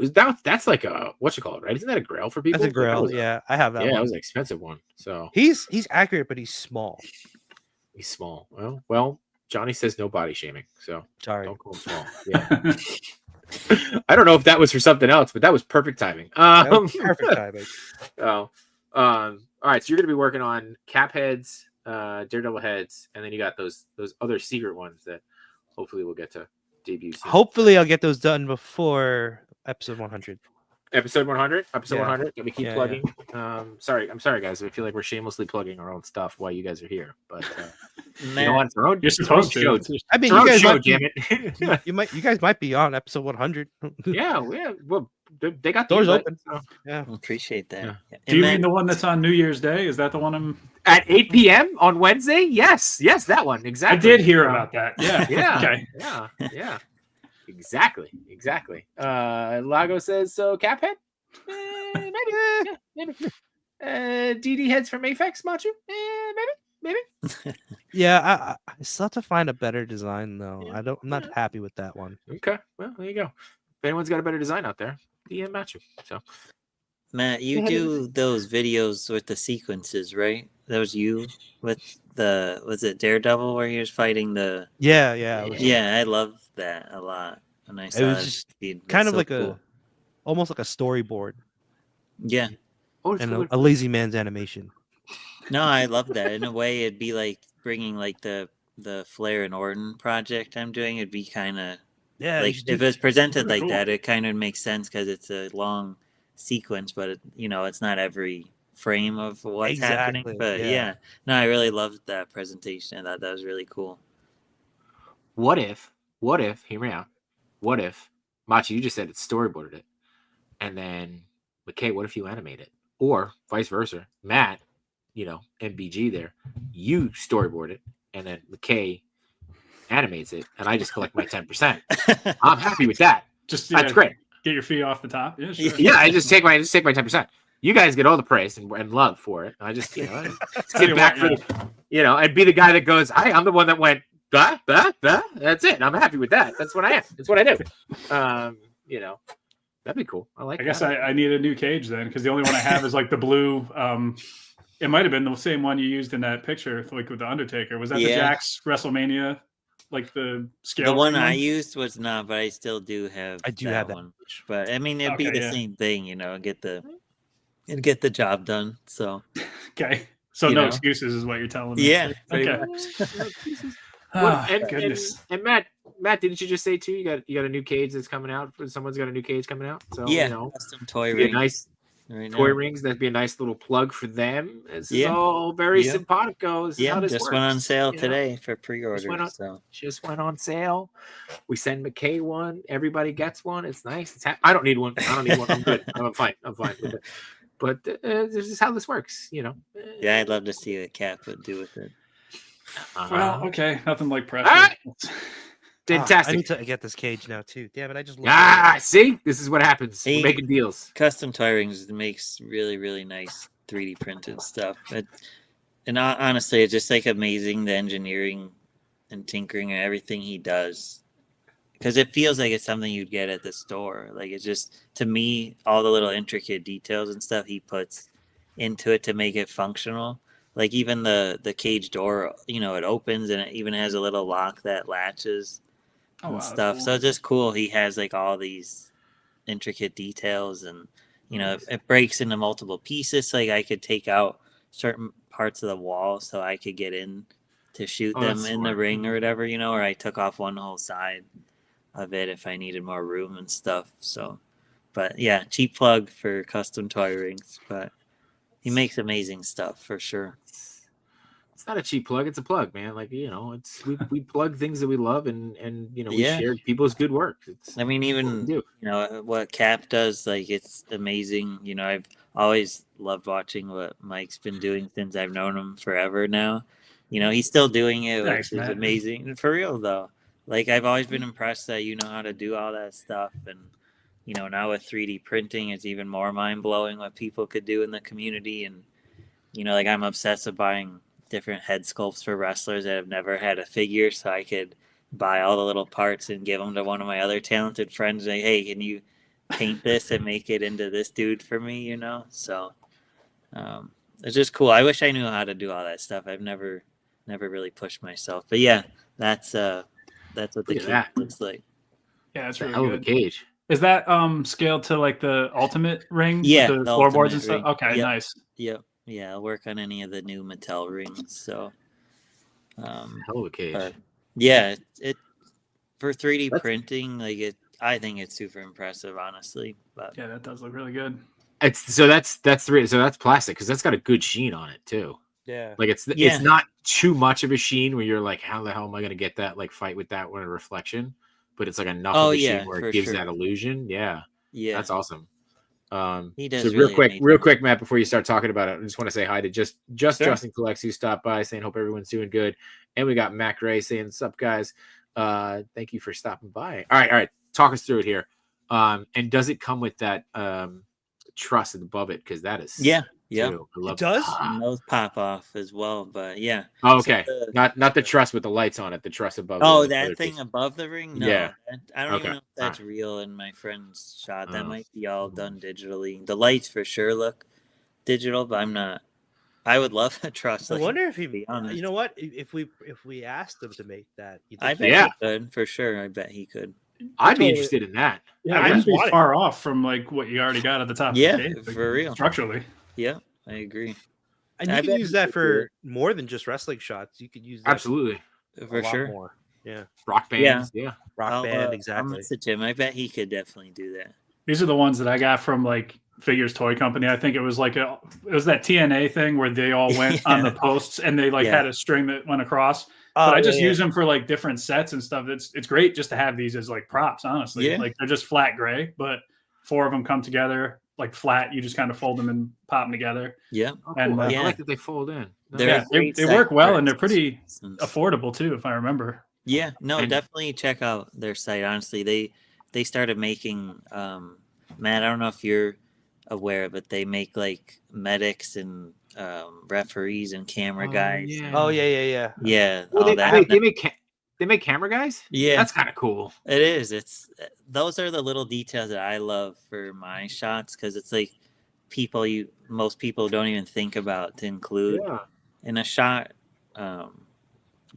A: That's like a what's it called, right? Isn't that a grail for people?
B: That's a grail. Yeah, I have that
A: Yeah, it
B: one.
A: was an expensive one. So
B: He's accurate, but he's small.
A: he's small. Well, Johnny says no body shaming, so
B: Sorry.
A: don't call him small. Yeah. I don't know if that was for something else, but that was perfect timing.
B: That was perfect timing.
A: All right, so you're gonna be working on cap heads, Daredevil heads, and then you got those other secret ones that hopefully we'll get to debut soon.
B: Hopefully, I'll get those done before episode 100.
A: Episode 100. Episode
B: Yeah.
A: 100. Let me keep
B: Yeah,
A: plugging. I'm sorry, guys. I feel like we're shamelessly plugging our own stuff while you guys are here, but you know what? It's our own-
C: you're
A: it's our own
C: supposed to.
A: show.
B: I mean,
A: It's our
B: you
A: own
B: guys
A: show,
B: might be,
A: damn it.
B: you guys might be on episode 100.
A: yeah. Well, they got the
B: Doors
A: invite,
B: open.
A: so.
B: Yeah.
D: Appreciate that.
A: Yeah.
D: Yeah.
C: Do you
D: And
C: mean the one that's on New Year's Day? Is that the one I'm?
A: At 8 p.m. on Wednesday? Yes, that one.
C: I
A: Exactly.
C: did hear about that. Yeah.
A: Yeah.
C: Okay.
A: Yeah. Exactly. Lago says so. Caphead? Maybe. Yeah, maybe. DD heads from Aphex, Machu? maybe.
B: Yeah, I still have to find a better design though.
A: Yeah,
B: I'm not happy with that one.
A: Okay, well, there you go. If anyone's got a better design out there, DM Matthew. So
D: Matt, you
A: ahead.
D: do those videos with the sequences, right? That was you with was it Daredevil where he was fighting the?
B: Yeah, it was,
D: Yeah, I love that a lot. When I
B: it
D: saw
B: was
D: it,
B: just
D: it's
B: kind of
D: so
B: like
D: cool.
B: almost like a storyboard
D: Yeah,
A: Oh, it's
B: and
A: cool.
B: a lazy man's animation.
D: no, I love that. In a way, it'd be like bringing like the Flair and Orton project I'm doing. It'd be kind of
B: Yeah,
D: like
B: you should
D: if
B: do,
D: it's presented
C: That'd be
D: like
C: cool.
D: that, it kind of makes sense because it's a long sequence, but it's not every frame of what's happening.
B: exactly.
D: But yeah, no, I really loved that presentation. I thought that was really cool.
A: What if? Hear me out. What if, Machi, you just said it storyboarded it, and then McKay, what if you animate it, or vice versa, Matt, MBG there, you storyboard it, and then McKay animates it, and I just collect my 10%. I'm happy with that.
C: Just
A: That's great.
C: Get your fee off the top. Yeah, sure.
A: Yeah, I just take my 10%. You guys get all the praise and love for it. I just sit back for and be the guy that goes, I'm the one that went, bah. That's it. I'm happy with that. That's what I am. That's what I do. That'd be cool. I
C: guess I need a new cage then, because the only one I have is like the blue. It might have been the same one you used in that picture, like with the Undertaker. Was that the Jax WrestleMania, like the scale?
D: The one I used was not, but I still do have.
B: I do have that.
D: one. But I mean, it'd be the same thing, get the job done. So
C: okay, so no excuses is what you're telling me.
D: Yeah.
C: Okay.
A: Goodness. And Matt, didn't you just say too? You got a new cage that's coming out. Someone's got a new cage coming out. So
D: custom toy
A: rings.
D: Nice
A: toy rings. That'd be a nice little plug for them. This is all very simpatico. This is how this
D: just
A: works.
D: went on sale today for pre-order.
A: Just went on sale. We send McKay one. Everybody gets one. It's nice. I don't need one. I'm good. I'm fine with it. But this is how this works.
D: Yeah, I'd love to see what Cat would do with it.
C: Well, okay, nothing like pressure.
A: All right. Fantastic.
B: I need to get this cage now too. Damn it! I just
A: see, this is what happens. We're making deals.
D: Custom toy rings makes really, really nice 3D printed stuff. And honestly, it's just like amazing the engineering and tinkering and everything he does. Because it feels like it's something you'd get at the store. Like it's just, to me, all the little intricate details and stuff he puts into it to make it functional. Like even the cage door, it opens and it even has a little lock that latches and stuff. Cool. So it's just cool. He has like all these intricate details and, it breaks into multiple pieces. So like I could take out certain parts of the wall so I could get in to shoot them in the ring or whatever, or I took off one whole side of it if I needed more room and stuff. So, but yeah, cheap plug for custom toy rings, but he makes amazing stuff for sure.
A: It's not a cheap plug; it's a plug, man. Like it's we plug things that we love, and we share people's good work.
D: Even what Cap does, like it's amazing. I've always loved watching what Mike's been doing since I've known him forever now. He's still doing it, which is amazing. And for real though, like I've always been impressed that you know how to do all that stuff, and now with 3D printing, it's even more mind blowing what people could do in the community. And like I'm obsessed with buying different head sculpts for wrestlers that have never had a figure, so I could buy all the little parts and give them to one of my other talented friends. Like, hey, can you paint this and make it into this dude for me? So it's just cool. I wish I knew how to do all that stuff. I've never really pushed myself, but yeah, that's what the cage looks like.
C: Yeah, it's really
A: hell
C: good.
A: Of a cage.
C: Is that scaled to like the ultimate ring?
D: Yeah,
C: the floorboards and stuff.
D: Ring.
C: Okay, nice.
D: Yep. Yeah, I'll work on any of the new Mattel rings. So,
A: hell of a cage.
D: Yeah, it for 3D printing, like it. I think it's super impressive, honestly. But
C: yeah, that does look really good.
A: That's plastic because that's got a good sheen on it too.
B: Yeah,
A: like it's not too much of a sheen where you're like, how the hell am I gonna get that fight with that one in reflection? But it's like enough of a sheen where it gives that illusion. Yeah, that's awesome.
D: He does.
A: So real quick, Matt, before you start talking about it, I just want to say hi to just Justin Collects, who stopped by saying hope everyone's doing good, and we got Mac Ray saying sup guys. Thank you for stopping by. All right, talk us through it here. And does it come with that truss above it? Because that is
D: Yeah.
A: too. I love
B: It does?
D: And those pop off as well, but yeah.
A: Oh,
D: So
A: okay.
D: the-
A: Not the truss with the lights on it. The truss above.
D: oh,
A: the
D: that
A: other
D: thing
A: piece.
D: above the ring? No.
A: Yeah.
D: I don't even
A: Okay.
D: know if that's real in my friend's shot. That
A: Oh.
D: might be all done digitally. The lights for sure look digital, but I'm not. I would love a truss.
B: I
D: like
B: wonder
D: that,
B: if he.
D: to be honest.
B: You know what? If we asked him to make that, you
D: I
B: think
D: bet
A: Yeah.
D: he could for sure. I bet he could.
A: I'd be
B: totally-
A: interested in that.
C: Yeah,
B: I
C: it wouldn't
B: just
C: be
B: want it.
C: far off from like what you already got at the top.
D: Yeah,
C: of the cage, like,
D: for real.
C: Structurally.
D: Yeah, I agree.
B: And
D: I
B: you can
D: bet
B: use
D: he
B: that
D: could do
B: for
D: it.
B: more than just wrestling shots. You could use that
A: Absolutely.
B: a
D: For
B: lot
D: sure.
B: more. Yeah,
A: Rock bands. Yeah.
B: rock
D: I'll,
B: band
D: I'll
B: exactly.
D: message him. I bet he could definitely do that.
C: These are the ones that I got from like Figures Toy Company. I think it was like it was that TNA thing where they all went on the
D: Yeah.
C: posts and they like
D: Yeah.
C: had a string that went across.
B: Oh,
C: But I just
B: yeah,
C: use them for like different sets and stuff. It's great just to have these as like props, honestly.
D: Yeah.
C: Like they're just flat gray, but 4 of them come together like flat. You just kind of fold them and pop them together.
D: Yeah.
A: Oh,
C: And,
A: cool. I
D: yeah.
A: like that they fold in.
D: They're
C: Yeah,
D: a great
C: they
D: set
C: work well
D: for
C: and they're pretty
D: accessories.
C: affordable too, if I remember.
D: Yeah, no,
A: And-
D: definitely check out their site. Honestly, they started making Matt, I don't know if you're aware, but they make like medics and referees and camera
A: Oh,
D: guys.
A: yeah.
B: Oh yeah.
D: Yeah,
A: Well,
D: all
A: they,
D: that.
A: wait, they make camera guys?
D: Yeah,
A: That's kind of cool.
D: it is. It's those are the little details that I love for my shots because it's like most people don't even think about to include
A: Yeah.
D: in a shot.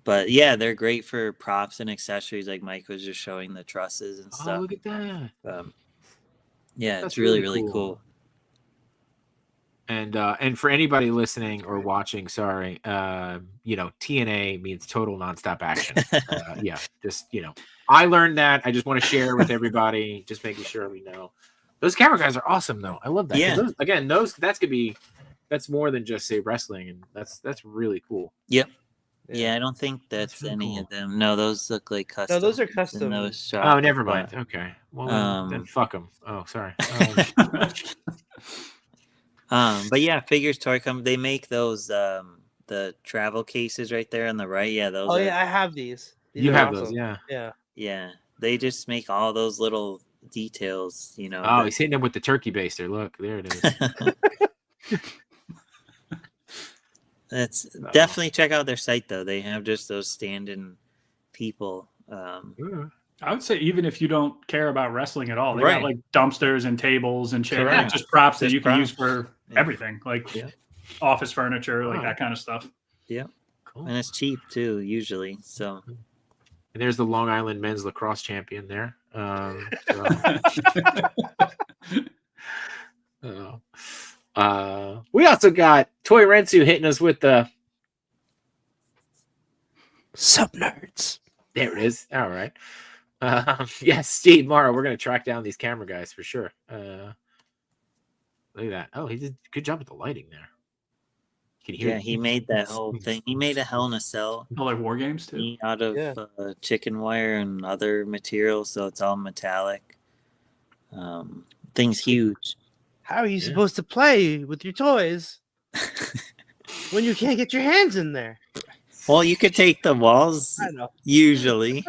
D: But yeah, they're great for props and accessories. Like Mike was just showing the trusses and
A: Oh,
D: stuff.
A: look at that.
D: Yeah,
A: That's
D: it's really
A: really
D: really cool.
A: And for anybody listening or watching, sorry, TNA means total nonstop action. Yeah, just I learned that. I just want to share with everybody, just making sure we know. Those camera guys are awesome, though. I love that. 'Cause
D: Yeah.
A: That's more than just say wrestling, and that's really cool.
D: Yep. Yeah, I don't think that's
A: really
D: any
A: cool.
D: of them. No, those look like custom.
B: No, those are
D: in
B: custom.
D: Those shots,
A: Oh, never
D: but-
A: mind. Okay, well then fuck them. Oh, sorry.
D: But yeah, Figures Toy Company, they make those the travel cases right there on the right. Yeah, those.
B: Oh
D: are,
B: yeah, I have these. These
A: You
B: are
A: have
B: awesome.
A: those, yeah.
B: Yeah.
D: Yeah, they just make all those little details.
A: Oh,
D: that-
A: he's hitting him with the turkey baster. Look, there it is.
D: That's definitely check out their site though. They have just those stand-in people.
A: Yeah.
C: I would say even if you don't care about wrestling at all, they
D: Right.
C: got like dumpsters and tables and chairs, like
D: Correct.
C: just props that
D: Just
C: you can use
D: props.
C: for
D: Yeah.
C: everything, like
D: Yeah.
C: office furniture, like
A: Wow.
C: that kind of stuff.
A: Cool.
D: And it's cheap too, usually. So
A: And there's the Long Island men's lacrosse champion there. We also got Toy Rensu hitting us with the
B: Sup nerds.
A: there it is. All right. Yes, Steve Morrow. We're gonna track down these camera guys for sure. Look at that. Oh, he did a good job with the lighting there. You can hear
D: yeah,
A: it.
D: he made that whole thing. He made a Hell in a Cell
C: Oh, like war games too.
D: out of
B: Yeah.
D: chicken wire and other materials, so it's all metallic. Thing's huge.
B: How are you
A: Yeah.
B: supposed to play with your toys when you can't get your hands in there?
D: Well, you could take the walls
B: I know.
D: usually.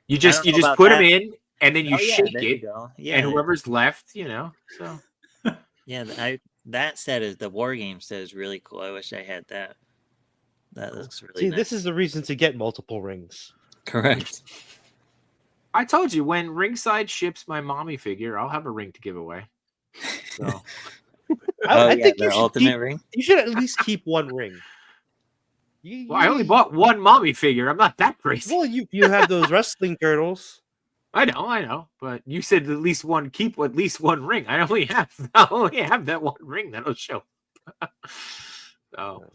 A: You just
D: don't know about
A: put them
D: that.
A: in and then you
D: Oh, yeah,
A: shake
D: there you
A: it,
D: go. Yeah,
A: and whoever's left, So
D: yeah. That set is the war game set is really cool. I wish I had that. That looks really
B: See,
D: nice.
B: this is the reason to get multiple rings.
D: correct.
A: I told you when Ringside ships my mommy figure, I'll have a ring to give away. So
B: I think
D: the ultimate ring.
B: you should at least keep one ring.
A: well, I only bought one mommy figure. I'm not that crazy.
B: Well, you have those wrestling girdles.
A: I know, but you said at least one. Keep at least one ring. I only have that one ring that'll show. So,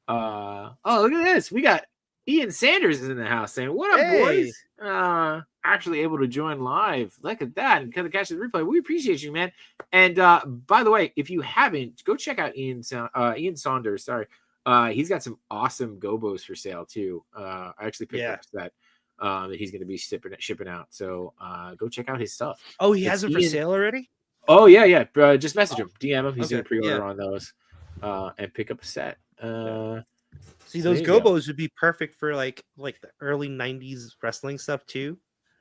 A: oh, look at this. We got Ian Sanders is in the house saying, "What up,
B: Hey.
A: boys? Actually able to join live. Look at that and kind of catch the replay. We appreciate you, man. And by the way, if you haven't, go check out Ian Saunders. Sorry, he's got some awesome gobos for sale too. I actually picked up that that he's going to be shipping out. So go check out his stuff.
B: Oh, he
A: It's
B: has them for
A: Ian-
B: sale already?
A: Oh yeah. Just message him, DM him. He's doing
B: Okay,
A: pre-order
B: yeah.
A: on those, and pick up a set.
B: See,
A: So
B: those
A: there you go.
B: gobos would be perfect for like the early '90s wrestling stuff too,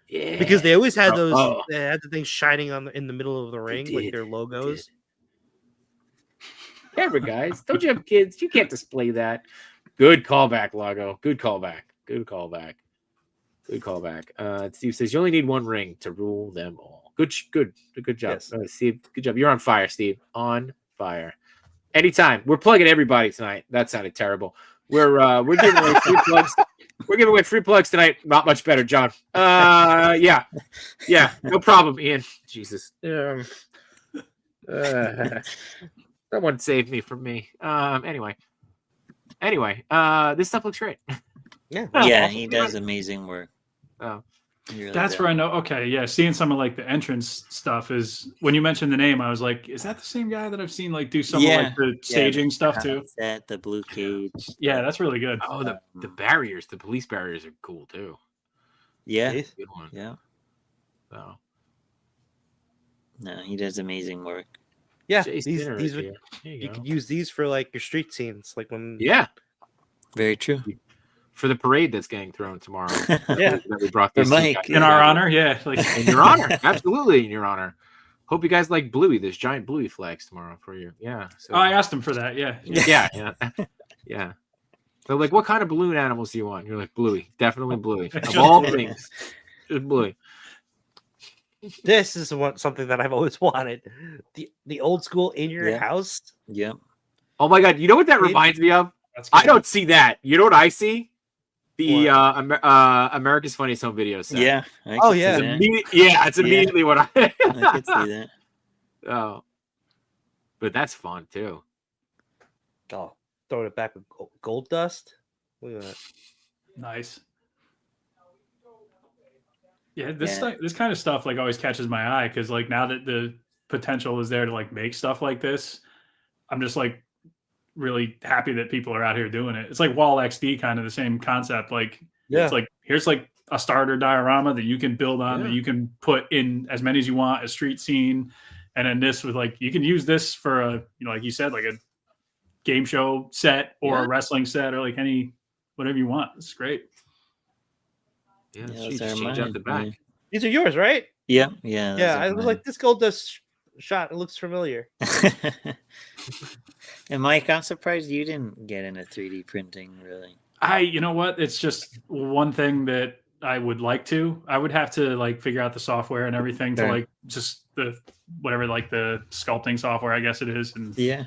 A: Yeah,
B: because they always had those.
A: Oh.
B: They had the things shining in the middle of the ring with
A: did,
B: their
A: they
B: logos.
A: camera, guys. Don't you have kids? You can't display that. Good callback, Lago. Good callback. Good callback. Good callback. Steve says you only need one ring to rule them all. Good job,
B: Yes.
A: Steve. Good job. You're on fire, Steve. On fire. Anytime. We're plugging everybody tonight. That sounded terrible. We're giving away free plugs. We're giving away free plugs tonight. Not much better, John. Yeah. No problem, Ian. Jesus. Someone save me from me. Anyway, this stuff looks great.
D: Yeah, he does amazing work.
A: Oh.
D: Really
C: That's
D: does.
C: where I know. Okay, yeah, seeing some of like the entrance stuff is when you mentioned the name, I was like, is that the same guy that I've seen like do some of like the staging stuff too?
D: That the blue cage.
C: Yeah, that's really good.
A: Oh, the barriers, the police barriers are cool too.
D: Yeah,
B: Nice.
A: Good one.
D: yeah.
A: So,
D: No, he does amazing work.
B: Yeah,
A: Jay
B: these
A: Skinner
B: are,
A: is here. There
B: you
A: go.
B: could use these for like your street scenes, like when
A: Yeah,
D: Very true.
A: for the parade that's getting thrown tomorrow.
B: Yeah.
A: that we brought
D: For
A: this
D: Mike.
C: In our honor, yeah. Like
A: In your honor, absolutely in your honor. Hope you guys like Bluey. There's giant Bluey flags tomorrow for you. Yeah. So,
C: I asked him for that. Yeah.
A: yeah. So like, what kind of balloon animals do you want? You're like Bluey, definitely Bluey. Of all things, just Bluey.
B: this is something that I've always wanted. The old school in your
D: Yeah.
B: house.
D: Yep.
A: Oh my God, you know what that reminds me of?
C: That's
A: I
C: good.
A: don't see that. You know what I see? The America's Funniest Home Video set.
D: Yeah.
B: Oh,
D: could see
B: yeah.
D: that.
A: It's immediately what I.
D: I could see that.
A: Oh, but that's fun too.
B: Oh, throwing it back with gold dust. Look at that.
C: Nice. Yeah, this
D: Yeah.
C: this kind of stuff like always catches my eye because like now that the potential is there to like make stuff like this, I'm just like really happy that people are out here doing it. It's like Wall XD, kind of the same concept. Like
B: Yeah.
C: it's like here's like a starter diorama that you can build on, that
A: Yeah.
C: you can put in as many as you want, a street scene, and then this with like you can use this for a like you said, like a game show set or
A: Yeah.
C: a wrestling set or like any whatever you want. It's great.
A: Yeah,
D: Yeah,
A: she's
D: those are
A: change out
D: mine,
A: the back.
B: These are yours, right?
D: Yep. Yeah. those
B: Yeah,
D: are
B: I was
D: mine.
B: like, this gold dust shot. It looks familiar.
D: And Mike, I'm surprised you didn't get into 3D printing, really.
C: You know what? It's just one thing that I would like to. I would have to like figure out the software and everything to
D: Sure.
C: like just the whatever like the sculpting software, I guess it is. And
D: Yeah.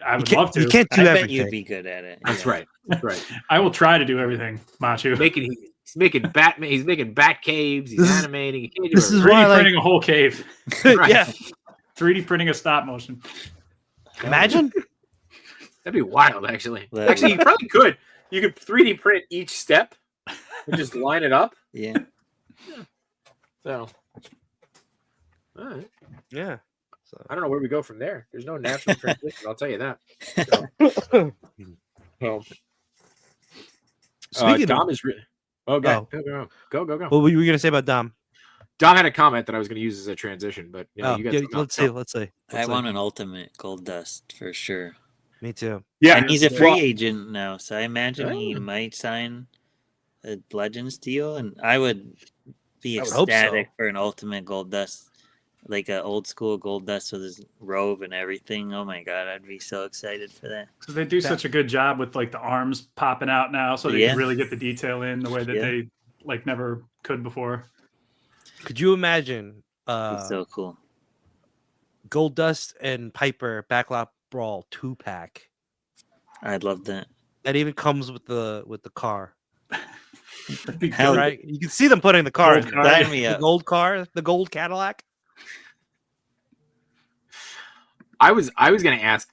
C: I would
B: can't-
C: love to.
B: You can't do
D: I bet
B: everything.
D: you'd be good at it.
A: That's
D: yeah.
A: right. That's right.
C: I will try to do everything, Machu.
A: He's making Batman. He's making bat caves. He's
B: This is-
A: animating. He can't do
B: this is
A: everything.
C: 3D
B: why, like-
C: printing a whole cave.
A: Right.
B: Yeah.
C: 3D printing a stop motion.
B: Imagine.
A: That'd be wild, actually.
D: That'd
A: Actually,
D: be-
A: you probably could. You could 3D print each step and just line it up.
D: Yeah.
A: So, all right.
B: Yeah. So.
A: I don't know where we go from there. There's no natural transition. I'll tell you that. Well,
B: Speaking of,
A: Dom is. Oh, go,
B: Oh.
A: go.
B: what were you gonna say about Dom?
A: Dom had a comment that I was going to use as a transition, but you know, you got
B: yeah,
A: something
B: let's
A: else.
B: see. Let's see.
D: I want an ultimate gold dust for sure.
B: Me too.
A: Yeah,
D: And he's a free
A: well,
D: agent now, so I imagine he
A: Oh.
D: might sign a Legends deal, and I would be
B: I would hope so.
D: ecstatic for an ultimate gold dust, like an old school gold dust with his robe and everything. Oh my god, I'd be so excited for that.
C: So they do such a good job with like the arms popping out now, so they
D: Yeah.
C: can really get the detail in the way that
D: Yeah.
C: they like never could before.
B: Could you imagine
D: It's so cool.
B: Gold Dust and Piper Backlot Brawl 2-pack?
D: I'd love that.
B: That even comes with the car.
C: That'd be
D: Hell,
C: good.
B: Right? You can see them putting the car.
C: Gold
B: in.
C: car.
D: Sign me
B: The
D: up.
B: gold car, the gold Cadillac.
A: I was going to ask.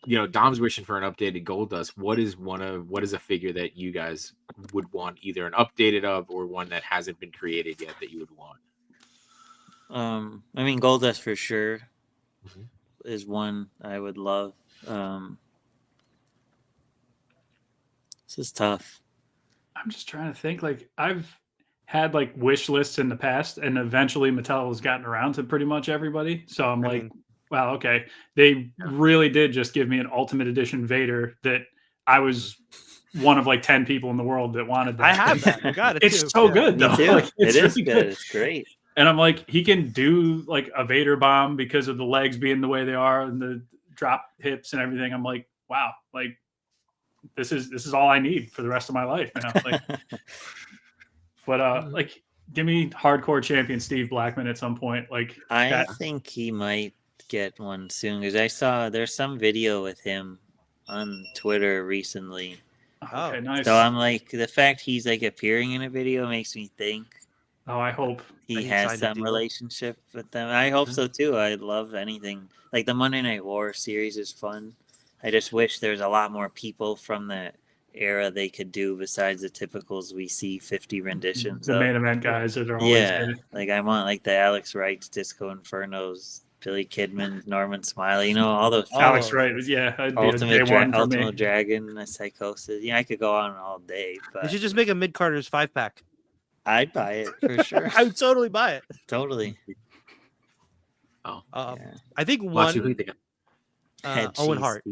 A: You know, Dom's wishing for an updated Gold Dust. What is a figure that you guys would want, either an updated of or one that hasn't been created yet that you would want?
D: I mean, gold dust for sure
A: Mhm.
D: is one I would love. This is tough.
C: I'm just trying to think. Like I've had like wish lists in the past, and eventually Mattel has gotten around to pretty much everybody. So I'm
B: I
C: like,
B: mean-
C: wow, okay. They really did just give me an Ultimate Edition Vader that I was one of like 10 people in the world that wanted that.
B: I have that. I got it.
C: It's
B: too.
C: so
B: Yeah.
C: good
D: Me
C: though.
D: too.
C: Like,
D: It
C: it's
D: is
C: really
D: good. It's great.
C: And I'm like, he can do like a Vader bomb because of the legs being the way they are and the drop hips and everything. I'm like, wow, like this is all I need for the rest of my life now. Like, but like, give me hardcore champion Steve Blackman at some point. Like,
D: I think he might get one soon because I saw there's some video with him on Twitter recently.
C: Okay, nice.
D: So I'm like, the fact he's like appearing in a video makes me think.
C: Oh, I hope
D: he has some relationship with them. I hope so too. I love anything like the Monday Night War series is fun. I just wish there's a lot more people from that era they could do besides the typicals we see 50 renditions
C: the
D: of.
C: main event guys that are always good.
D: Like I want like the Alex Wrights, Disco Infernos, Billy Kidman, Norman Smiley, all those.
C: Alex Wright, yeah,
D: Ultimate Dragon, Psychosis. Yeah, I could go on all day. But
B: you should just make a Mid Carter's 5-pack.
D: I'd buy it for sure.
B: I would totally buy it.
D: Totally.
B: I think one. Owen Hart.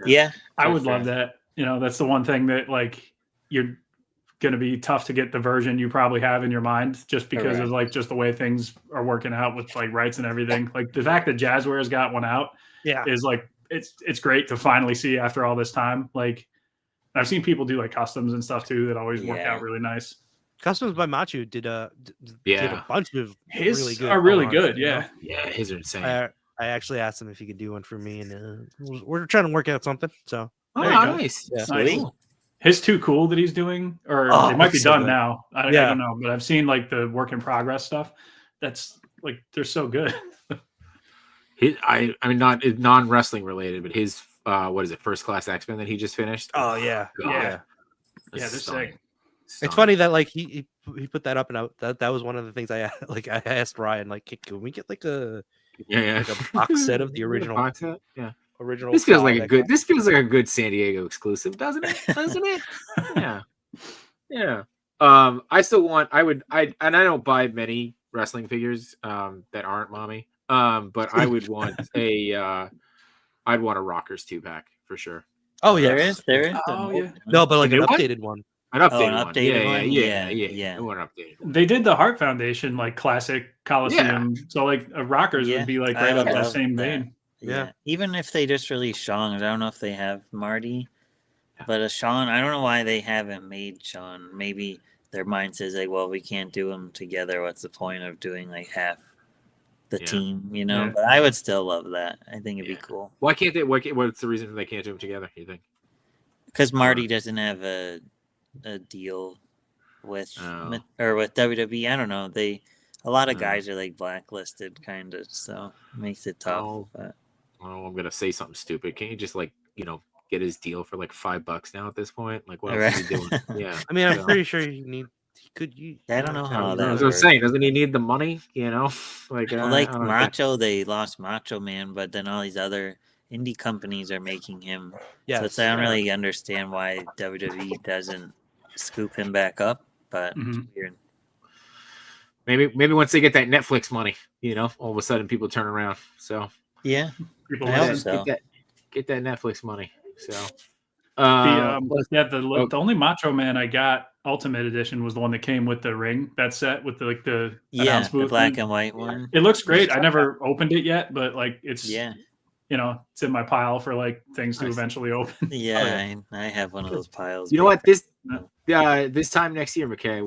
D: Yeah,
C: I would love that. That's the one thing that like you're going to be tough to get the version you probably have in your mind just because of like just the way things are working out with like rights and everything. Like the fact that Jazzware's got one out is like it's great to finally see after all this time. Like I've seen people do like customs and stuff too that always work out really nice.
B: Customs by Machu did a bunch of
C: his
B: really good.
C: Are really good. Yeah,
A: his are insane.
B: I actually asked him if he could do one for me, and we're trying to work out something. So
A: nice.
B: Yeah.
C: Nice. His Too Cool that he's doing, or they might be done now. I don't know, but I've seen like the work in progress stuff. That's like they're so good.
A: I mean, not non-wrestling related, but his what is it, First Class X-Men that he just finished?
B: Oh yeah,
C: yeah, they're sick.
B: It's funny that like he put that up, and that was one of the things I asked Ryan, like, can we get like a box set of the original
A: box set? Yeah.
B: Original.
A: This feels like a good. This feels like a good San Diego exclusive, doesn't it? Doesn't it? Yeah. I still want. I don't buy many wrestling figures that aren't mommy. But I would want I'd want a Rockers 2-pack for sure.
D: Oh yeah, there is.
C: Oh yeah.
B: No, but like an updated one.
A: An updated
D: one.
A: Yeah. I want an updated one.
C: They did the Hart Foundation like classic Coliseum, so like a Rockers would be like right up that same vein.
D: Yeah, even if they just release Sean, I don't know if they have Marty, but a Sean, I don't know why they haven't made Sean. Maybe their mind says like, well, we can't do them together. What's the point of doing like half the team, But I would still love that. I think it'd be cool.
A: Why can't they? What's the reason they can't do them together? You think?
D: Because Marty doesn't have a deal with with WWE. I don't know. A lot of guys are like blacklisted, kind of, so it makes it tough. But
A: I'm gonna say something stupid. Can't you just like get his deal for like $5 now at this point? Like what else is he doing? Yeah.
B: I mean, I'm pretty sure
D: I don't know how that.
A: That's what I'm saying. Doesn't he need the money? Like
D: Macho, they lost Macho Man, but then all these other indie companies are making him. So I don't really understand why WWE doesn't scoop him back up. But it's weird.
A: Maybe once they get that Netflix money, all of a sudden people turn around. So
D: yeah,
C: people
D: get
A: that Netflix money. So
C: the only Macho Man I got Ultimate Edition was the one that came with the ring, that set with the announce booth,
D: the black and white one.
C: It looks great. I never opened it yet, but like it's it's in my pile for like things to eventually open.
D: I have one of those piles.
A: You know what? This time next year, McKay,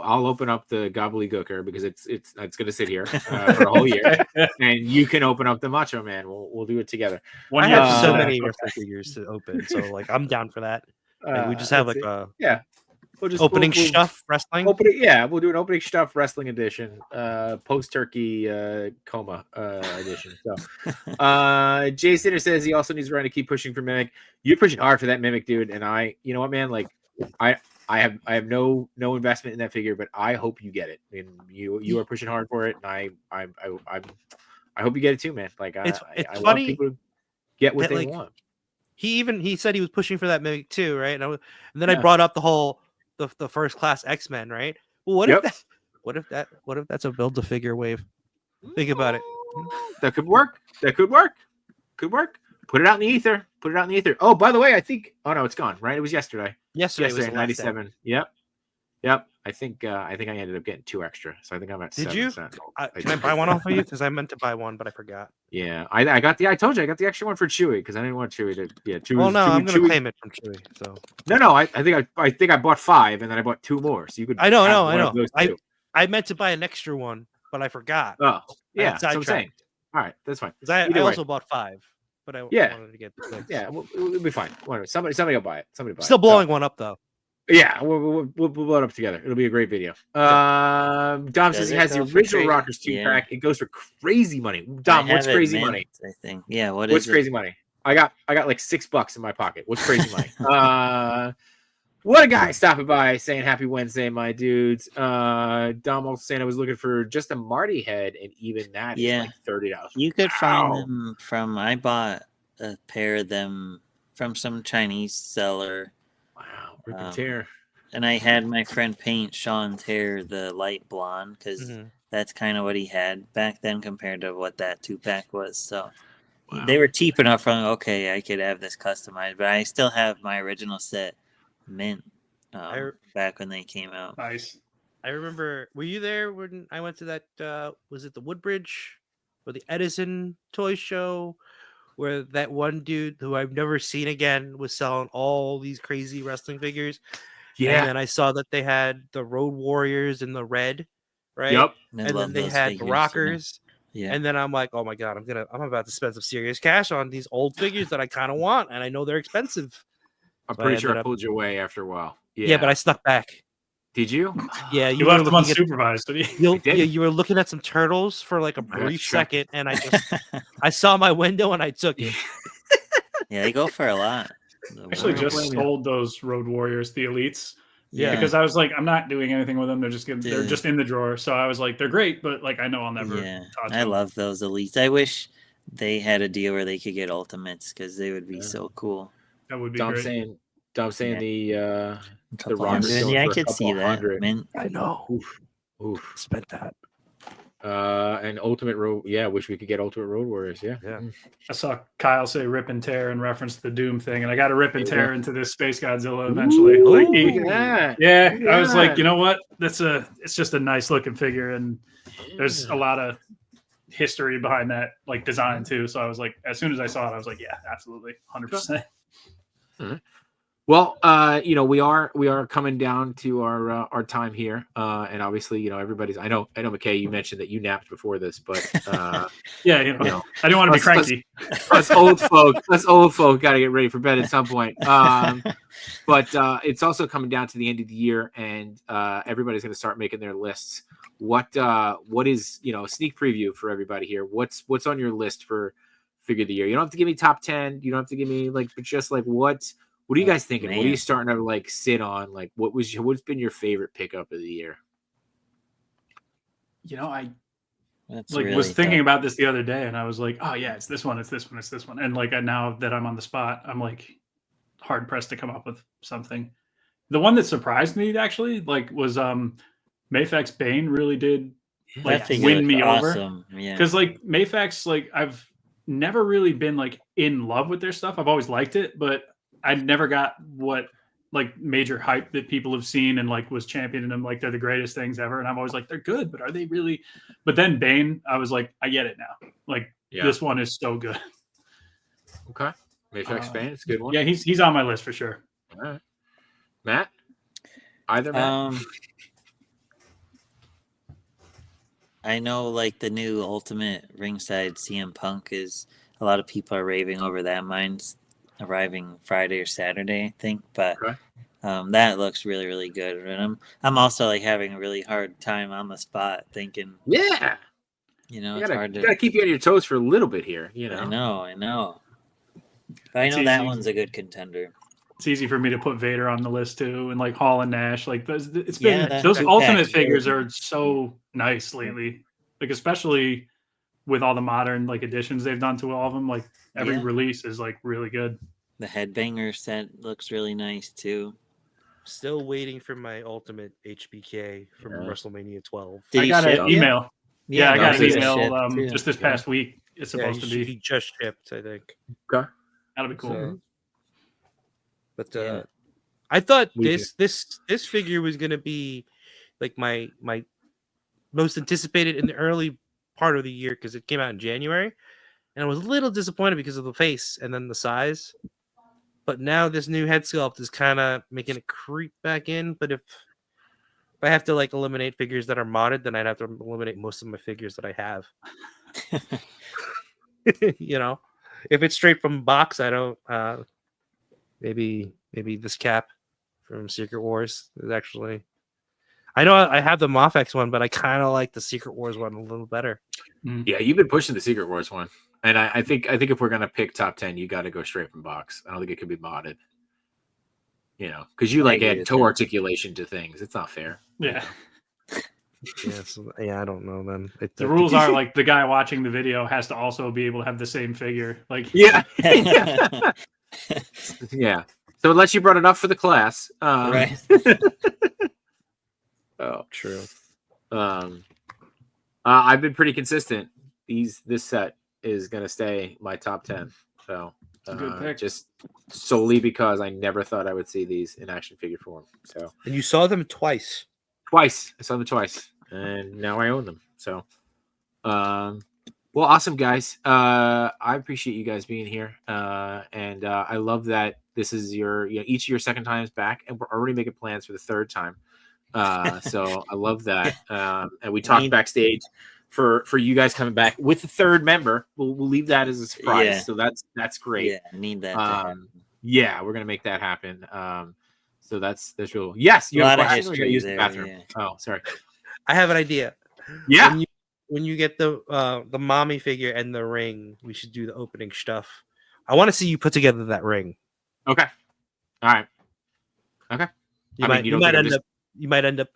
A: I'll open up the gobbledygooker because it's going to sit here for a whole year, and you can open up the Macho Man. We'll do it together.
B: I have so many wrestling figures to open, so like I'm down for that. Like, we just have like a opening stuff wrestling.
A: We'll do an opening stuff wrestling edition, post turkey coma edition. So, Jason says he also needs Ryan to keep pushing for Mimic. You're pushing hard for that Mimic, dude, and you know what, man, like. I have no investment in that figure, but I hope you get it. I mean, you are pushing hard for it, and I hope you get it too, man. Like
B: it's
A: I
B: funny
A: want people to get what they want.
B: He said he was pushing for that Mimic too, right? And then I brought up the First Class X-Men, right? Well, what if that's a build to figure wave? Think about it.
A: That could work. Put it out in the ether. Oh, by the way, I think. Oh no, it's gone. Right? It was yesterday.
B: Yesterday was
A: 97. Yep. Yep. I think I ended up getting 2 extra, so I think I'm at.
B: Did
A: 7
B: you?
A: Sentinels.
B: Can I buy one off of you? Because I meant to buy one, but I forgot.
A: Yeah, I got the. I told you I got the extra one for Chewy because I didn't want Chewy to. Yeah, Chewy.
B: Well, no, I'm gonna
A: Chewy.
B: claim it from Chewy. So
A: No. I think I bought 5 and then I bought 2 more. So you could.
B: I know.
A: have one of those two.
B: I meant to buy an extra one, but I forgot.
A: Oh, yeah.
B: got
A: That's what I'm saying.
B: sidetracked.
A: All right, that's fine.
B: Because I
A: Either way.
B: also bought 5, but I wanted to get the 6.
A: Yeah, we'll be fine. Whatever. Somebody will buy it. Somebody buy
B: Still
A: it.
B: blowing one up though.
A: Yeah, we'll blow it up together. It'll be a great video. Dom says he has the original Rockers 2-pack. It goes for crazy money. Dom, what's crazy money?
D: I think. Yeah,
A: what's crazy money? I got like $6 in my pocket. What's crazy money? What a guy stopping by saying happy Wednesday, my dudes. Dom also saying I was looking for just a Marty head, and even that is like $30.
D: You could find them from. I bought a pair of them from some Chinese seller.
A: Wow, rip and tear.
D: And I had my friend paint Sean Tear the light blonde because that's kind of what he had back then compared to what that 2-pack was. So they were cheap enough. From okay, I could have this customized, but I still have my original set mint back when they came out.
C: Nice.
B: I remember. Were you there when I went to that? Was it the Woodbridge or the Edison toy show? Where that one dude who I've never seen again was selling all these crazy wrestling figures.
A: Yeah.
B: And then I saw that they had the Road Warriors in the red, right?
A: Yep.
B: And then they had the Rockers.
D: Yeah.
B: And then I'm like, oh my God, I'm about to spend some serious cash on these old figures that I kind of want. And I know they're expensive.
A: I'm pretty sure I pulled you away after a while.
B: Yeah, but I snuck back.
A: Did you?
B: Yeah,
C: you left them unsupervised.
B: You were looking at some turtles for like a brief second, and I saw my window and I took it.
D: Yeah, they go for a lot.
C: Actually, just sold those Road Warriors, the Elites.
B: Yeah,
C: because I was like, I'm not doing anything with them. They're just in the drawer. So I was like, they're great, but like I know I'll never.
D: Yeah, I love those Elites. I wish they had a deal where they could get Ultimates because they would be so cool.
C: That would be great.
A: Dom saying the
D: Rockers. Yeah, I could see that.
B: I know.
A: Oof.
B: Spent that.
A: And Ultimate Road. Yeah, wish we could get Ultimate Road Warriors. Yeah.
C: I saw Kyle say rip and tear and reference the Doom thing, and I got to rip and tear into this Space Godzilla eventually. I was like, you know what? It's just a nice looking figure, and there's a lot of history behind that like design too. So I was like, as soon as I saw it, I was like, yeah, absolutely, 100%.
A: Well, we are coming down to our time here, and obviously, everybody's. I know, McKay, you mentioned that you napped before this, but I didn't want to be cranky. Us old folk got to get ready for bed at some point. But it's also coming down to the end of the year, and everybody's going to start making their lists. What is a sneak preview for everybody here? What's on your list for figure of the year? You don't have to give me top 10. You don't have to give me but just what are you guys thinking? Man. What are you starting to sit on? What's been your favorite pickup of the year?
C: I
D: really
C: was thinking about this the other day, and I was like, oh yeah, it's this one, it's this one, it's this one. And now that I'm on the spot, I'm hard pressed to come up with something. The one that surprised me actually, was Mayfax Bane really did win me
D: awesome.
C: over. Yeah. Because Mayfax, I've never really been in love with their stuff. I've always liked it, but I never got what major hype that people have seen and was championing them they're the greatest things ever. And I'm always they're good, but are they really? But then Bane, I was I get it now. This one is so good.
A: Okay, Mayfax Bane, it's a good one.
C: Yeah, he's on my list for sure.
A: All right, Matt. Either Matt.
D: I know the new Ultimate Ringside CM Punk is a lot of people are raving over that. Mine's arriving Friday or Saturday, I think, but that looks really, really good. And I'm also having a really hard time on the spot thinking.
A: Yeah,
D: it's hard to.
A: You gotta keep you on your toes for a little bit here.
D: I know. But I know that one's a good contender.
C: It's easy for me to put Vader on the list too, and Hall and Nash. It's been those Ultimate figures are so nice lately. Especially with all the modern additions they've done to all of them. Every release is really good.
D: The Headbanger set looks really nice too.
B: Still waiting for my Ultimate HBK from WrestleMania 12.
C: I got an email. Yeah, I got an email just this past week. It's supposed to be.
B: He just shipped, I think.
A: Okay.
C: That'll be cool.
B: So, but I thought
A: We
B: this figure was gonna be like my most anticipated in the early part of the year because it came out in January, and I was a little disappointed because of the face and then the size. But now this new head sculpt is kind of making it creep back in. But if I have to like eliminate figures that are modded, then I'd have to eliminate most of my figures that I have. You know, if it's straight from box, I don't. Maybe this cap from Secret Wars is actually. I know I have the Mofex one, but I kind of like the Secret Wars one a little better.
A: Yeah, you've been pushing the Secret Wars one, and I think if we're gonna pick top 10, you got to go straight from box. I don't think it could be modded. You know, because you like add toe articulation to things. It's not fair.
C: Yeah.
B: Yeah, I don't know then.
C: The rules are like the guy watching the video has to also be able to have the same figure. Like
A: yeah. Yeah. So unless you brought enough for the class,
D: Right.
A: Oh,
B: true.
A: I've been pretty consistent. This set is gonna stay my top 10. So
C: Good pick.
A: just solely because I never thought I would see these in action figure form. So
B: And you saw them twice.
A: I saw them twice, and now I own them. So, well, awesome guys. I appreciate you guys being here, and I love that this is each of your second times back, and we're already making plans for the third time. So I love that. And we talked backstage for you guys coming back with the third member. We'll leave that as a surprise.
D: Yeah.
A: So that's great.
D: Yeah, I need that. To happen.
A: Yeah, we're gonna make that happen. So that's real. Yes, you
D: A
A: have
D: lot
A: a
D: of
A: question. We're gonna
D: history
A: use the
D: there,
A: bathroom.
D: yeah.
A: Oh, sorry.
B: I have an idea.
A: Yeah.
B: When you get the mommy figure and the ring, we should do the opening stuff. I want to see you put together that ring.
A: Okay. All right. Okay.
B: You
A: I
B: might
A: mean, you
B: you
A: don't
B: might
A: think I'm
B: end
A: just-
B: up you might end up.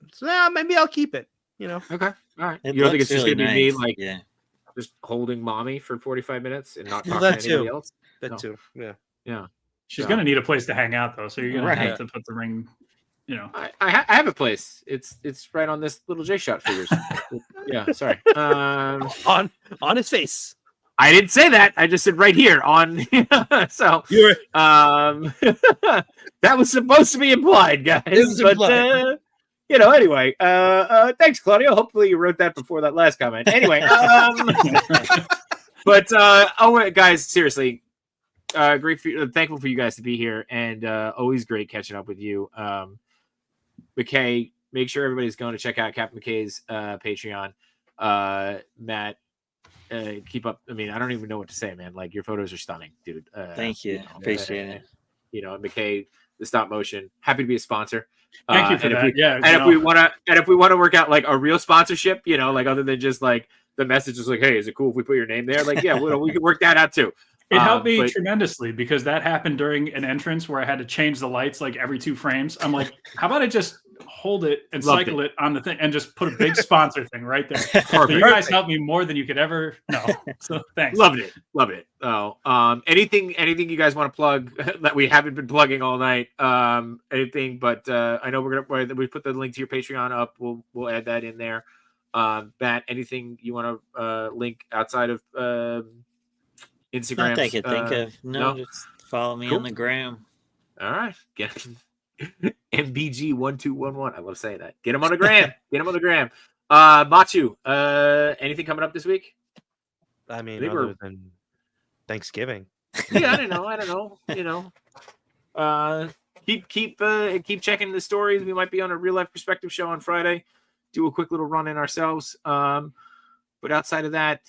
B: Maybe I'll keep it. You know.
A: Okay. All right.
D: It
A: You don't think it's
D: looks
A: just
D: really
A: gonna be me
D: nice.
A: like
D: Yeah.
A: just holding mommy for 45 minutes and not
B: Well,
A: talking
B: that
A: to anybody
B: too.
A: else?
B: That
A: No.
B: too. Yeah.
A: Yeah.
C: she's
A: Yeah.
C: gonna need a place to hang out though, so you're gonna
D: Right.
C: have to put the ring. You know,
A: I have a place. It's right on this little J Shot figures. Yeah. Sorry.
B: On his face.
A: I didn't say that. I just said right here on. So
B: You're
A: that was supposed to be implied, guys.
B: It was
A: But
B: implied.
A: anyway. Thanks, Claudio. Hopefully you wrote that before that last comment. Anyway. But guys, seriously, great. Thankful for you guys to be here, and always great catching up with you. McKay, make sure everybody's going to check out Captain McKay's Patreon. Matt, keep up. I mean, I don't even know what to say, man. Like, your photos are stunning, dude.
D: Thank you. Appreciate it.
A: You know, McKay, the stop motion. Happy to be a sponsor.
C: thank you for
A: and
C: that.
A: if we want to work out like a real sponsorship, you know, like other than just like the message is like, hey, is it cool if we put your name there? Like, yeah, we can work that out too.
C: It helped me
A: but-
C: tremendously because that happened during an entrance where I had to change the lights like every 2 frames. I'm like, how about I just hold it and
A: Loved
C: cycle it on the thing and just put a big sponsor thing right there. So you guys helped me more than you could ever know. So thanks.
A: Loved it. Oh, anything you guys want to plug that we haven't been plugging all night? Anything, but I know we put the link to your Patreon up. We'll add that in there. Matt, anything you want to link outside of Instagram?
D: Not that I could think of. No,
A: no?
D: just follow me
A: Cool.
D: on the gram.
A: All right, get MBG1211. I love saying that. Get him on the gram. Machu, anything coming up this week?
B: I mean,
A: They
B: other
A: were-
B: than Thanksgiving.
A: Yeah, I don't know. You know, keep checking the stories. We might be on a Real Life Perspective show on Friday. Do a quick little run in ourselves. But outside of that,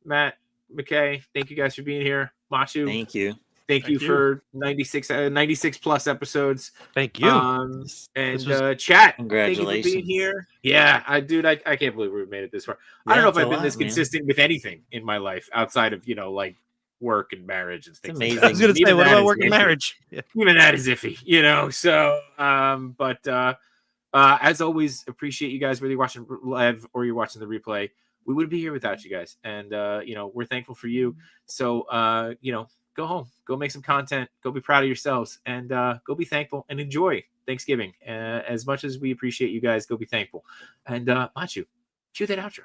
A: Matt, McKay, thank you guys for being here. Machu,
D: Thank you.
A: thank you
C: you.
A: for 96 plus episodes.
B: Thank you.
A: And
B: This was-
A: chat,
D: Congratulations.
A: thank you for being here. Yeah, I can't believe we made it this far. I
D: Yeah,
A: don't know if
D: it's a
A: I've been
D: lot,
A: this
D: man.
A: consistent with anything in my life outside of, you know, like work and marriage and things.
D: amazing.
A: Like that.
B: I was gonna say,
A: Even
B: what
A: that
B: about
A: is
B: work and
A: iffy.
B: marriage? Yeah.
A: Even that is iffy, you know. So, but as always, appreciate you guys, whether you're watching live or you're watching the replay. We wouldn't be here without you guys, and you know, we're thankful for you. So, you know, go home, go make some content, go be proud of yourselves, and go be thankful and enjoy Thanksgiving as much as we appreciate you guys. Go be thankful, and Machu, cue that outro.